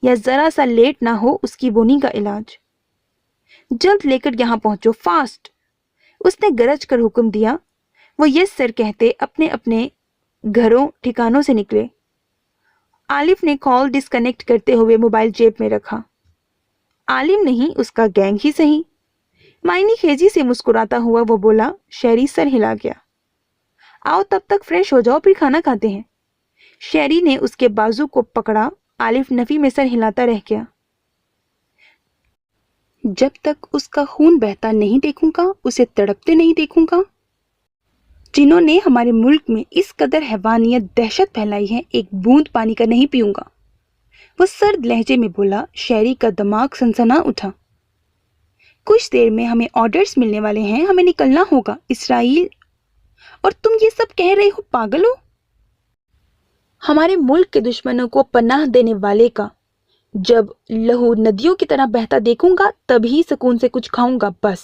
یا ذرا سا لیٹ نہ ہو اس کی بونی کا علاج. جلد لے کر یہاں پہنچو، فاسٹ، اس نے گرج کر حکم دیا. وہ یس سر کہتے اپنے اپنے گھروں ٹھکانوں سے نکلے. آلف نے کال ڈسکنیکٹ کرتے ہوئے موبائل جیب میں رکھا. عالم نہیں، اس کا گینگ ہی صحیح. معنی خیزی سے مسکراتا ہوا وہ بولا. شیری سر ہلا گیا. آؤ تب تک فریش ہو جاؤ، پھر کھانا کھاتے ہیں. شیری نے اس کے بازو کو پکڑا. آلف نفی میں سر ہلاتا رہ گیا. جب تک اس کا خون بہتا نہیں دیکھوں گا، اسے تڑپتے نہیں دیکھوں گا. جنہوں نے ہمارے ملک میں اس قدر حیوانیت دہشت پھیلائی ہے، ایک بوند پانی کا نہیں پیوں گا، وہ سرد لہجے میں بولا. شیری کا دماغ سنسنا اٹھا. کچھ دیر میں ہمیں آرڈرز ملنے والے ہیں، ہمیں نکلنا ہوگا. اسرائیل، اور تم یہ سب کہہ رہے ہو؟ پاگل ہو؟ ہمارے ملک کے دشمنوں کو پناہ دینے والے کا جب لہو ندیوں کی طرح بہتا دیکھوں گا تبھی سکون سے کچھ کھاؤں گا، بس.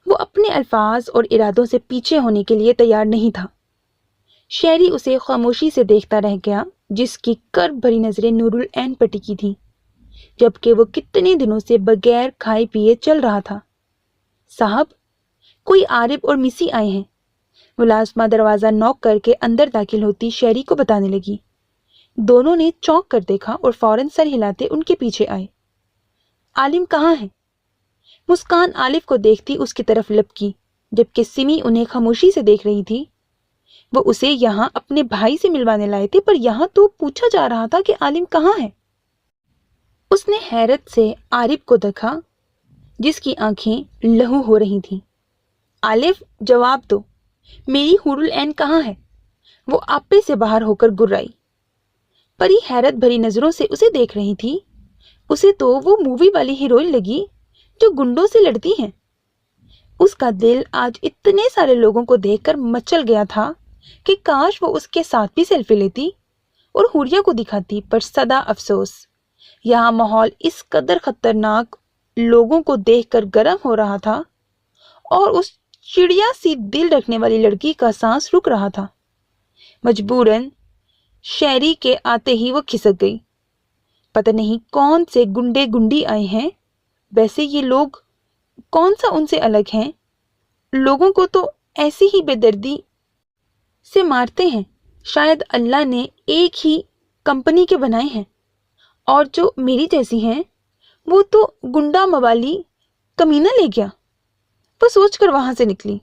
وہ اپنے الفاظ اور ارادوں سے پیچھے ہونے کے لیے تیار نہیں تھا. شیری اسے خاموشی سے دیکھتا رہ گیا، جس کی کرب بھری نظریں نور العین پر ٹکی تھیں، جبکہ وہ کتنے دنوں سے بغیر کھائے پیے چل رہا تھا. صاحب، کوئی عارف اور مسی آئے ہیں. ملازمہ دروازہ نوک کر کے اندر داخل ہوتی شیری کو بتانے لگی. دونوں نے چونک کر دیکھا اور فوراً سر ہلاتے ان کے پیچھے آئے. عالم کہاں ہے؟ مسکان آلف کو دیکھتی اس کی طرف لپکی، جبکہ سمی انہیں خاموشی سے دیکھ رہی تھی. وہ اسے یہاں اپنے بھائی سے ملوانے لائے تھے، پر یہاں تو پوچھا جا رہا تھا کہ عالم کہاں ہے. اس نے حیرت سے عارف کو دیکھا، جس کی آنکھیں لہو ہو رہی تھیں. آلف، جواب دو، میری حور العین کہاں ہے؟ وہ آپے سے باہر ہو کر گرائی. پری حیرت بھری نظروں سے اسے دیکھ رہی تھی. اسے تو وہ مووی والی ہیروئن لگی جو گنڈوں سے لڑتی ہیں. اس کا دل آج اتنے سارے لوگوں کو دیکھ کر مچل گیا تھا کہ کاش وہ اس کے ساتھ بھی سیلفی لیتی اور حوریہ کو دکھاتی. پر سدا افسوس، یہاں ماحول اس قدر خطرناک لوگوں کو دیکھ کر گرم ہو رہا تھا اور اس چڑیا سی دل رکھنے والی لڑکی کا سانس رک رہا تھا. مجبوراً شیری کے آتے ہی وہ کھسک گئی. پتہ نہیں کون سے گنڈے گنڈی آئے ہیں. ویسے یہ لوگ کون سا ان سے الگ ہیں؟ لوگوں کو تو ایسی ہی بے دردی سے مارتے ہیں. شاید اللہ نے ایک ہی کمپنی کے بنائے ہیں، اور جو میری جیسی ہیں وہ تو گنڈا موالی کمینہ لے گیا. وہ سوچ کر وہاں سے نکلی.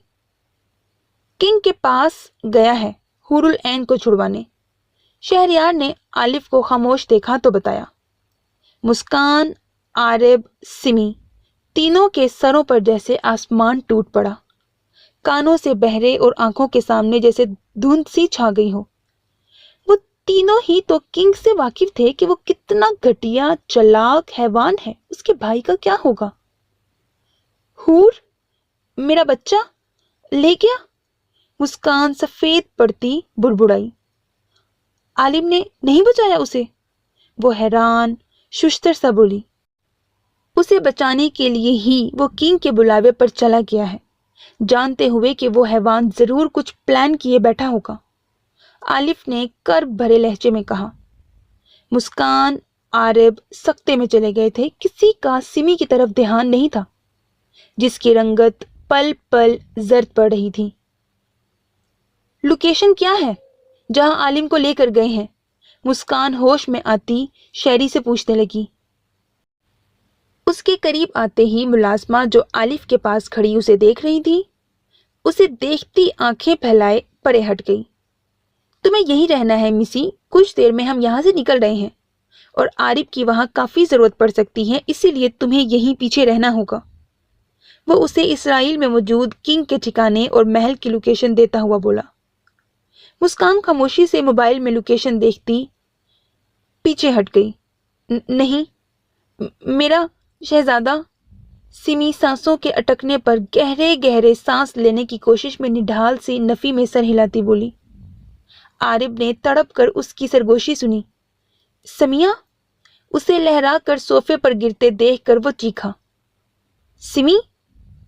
کنگ کے پاس گیا ہے حور العین کو چھڑوانے. شہریار نے آلف کو خاموش دیکھا تو بتایا. مسکان، عارب، سمی، تینوں کے سروں پر جیسے آسمان ٹوٹ پڑا. کانوں سے بہرے اور آنکھوں کے سامنے جیسے دھند سی چھا گئی ہو. وہ تینوں ہی تو کنگ سے واقف تھے کہ وہ کتنا گھٹیا چلاک حیوان ہے. اس کے بھائی کا کیا ہوگا؟ حور، میرا بچہ لے گیا؟ مسکان سفید پڑتی بڑبڑائی. عالم نے نہیں بچایا اسے؟ وہ حیران ششتر سا بولی. اسے بچانے کے لیے ہی وہ کنگ کے بلاوے پر چلا گیا ہے، جانتے ہوئے کہ وہ حیوان ضرور کچھ پلان کیے بیٹھا ہوگا. آلف نے کرب بھرے لہجے میں کہا. مسکان، عارب سکتے میں چلے گئے تھے. کسی کا سمی کی طرف دھیان نہیں تھا، جس کی رنگت پل پل زرد پڑ رہی تھی. لوکیشن کیا ہے جہاں عالم کو لے کر گئے ہیں؟ مسکان ہوش میں آتی شیری سے پوچھنے لگی. اس کے قریب آتے ہی ملازمہ جو آلف کے پاس کھڑی اسے دیکھ رہی تھی، اسے دیکھتی آنکھیں پھیلائے परे हट गई। तुम्हें यही रहना है मिसी, कुछ देर में हम यहाँ से निकल रहे हैं और आरिफ की वहाँ काफी जरूरत पड़ सकती है, इसीलिए तुम्हें यहीं पीछे रहना होगा। वो उसे इसराइल में मौजूद किंग के ठिकाने और महल की लोकेशन देता हुआ बोला। मुस्कान खामोशी से मोबाइल में लोकेशन देखती पीछे हट गई। नहीं, मेरा शहजादा। सिमी सांसों के अटकने पर गहरे गहरे सांस लेने की कोशिश में निढाल सी नफी में सर हिलाती बोली। आरिफ ने तड़प कर उसकी सरगोशी सुनी। समिया। उसे लहरा कर सोफे पर गिरते देखकर वो चीखा। सिमी।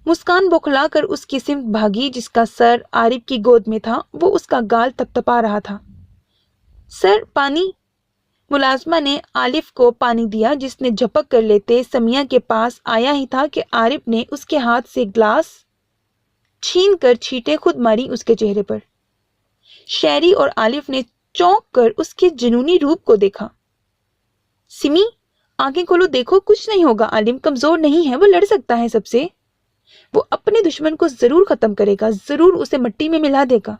मुस्कान बौखला कर उसकी सिमत भागी, जिसका सर आरिफ की गोद में था। वो उसका गाल तपतपा रहा था। सर, पानी। मुलाजमा ने आलिफ को पानी दिया, जिसने झपक कर लेते समिया के पास आया ही था कि आरिफ ने उसके हाथ से ग्लास छीन कर छींटे खुद मारी उसके चेहरे पर। शहरी और आलिफ ने चौंक कर उसके जुनूनी रूप को देखा। सिमी, आंखें खोलो, देखो, कुछ नहीं होगा। आलिम कमजोर नहीं है, वो लड़ सकता है सबसे। वो अपने दुश्मन को जरूर खत्म करेगा, जरूर उसे मिट्टी में मिला देगा।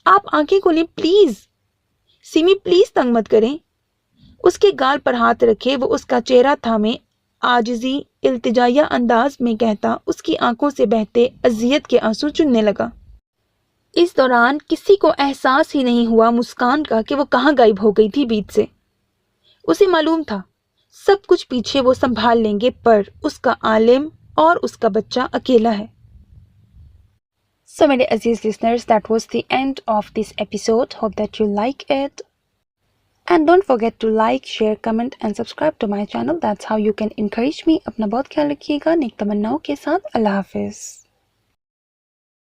आप आंखें खोलें प्लीज। सिमी, प्लीज तंग मत करें। उसके गाल पर हाथ रखे वो उसका चेहरा थामे आजिजी इल्तिजाया अंदाज में कहता उसकी आंखों से बहते अजियत के आंसू चुनने लगा। इस दौरान किसी को एहसास ही नहीं हुआ मुस्कान का कि वो कहाँ गायब हो गई थी बीच से। उसे मालूम था सब कुछ पीछे वो संभाल लेंगे, पर उसका आलिम और उसका बच्चा अकेला है। So मेरे अजीज listeners, that was the end of this episode. Hope that you like it. And don't forget to like, share, comment and subscribe to my channel. That's how you can encourage me. अपना बहुत ख्याल रखिएगा। नेक तमन्नाओं के साथ। अल्लाह हाफिज।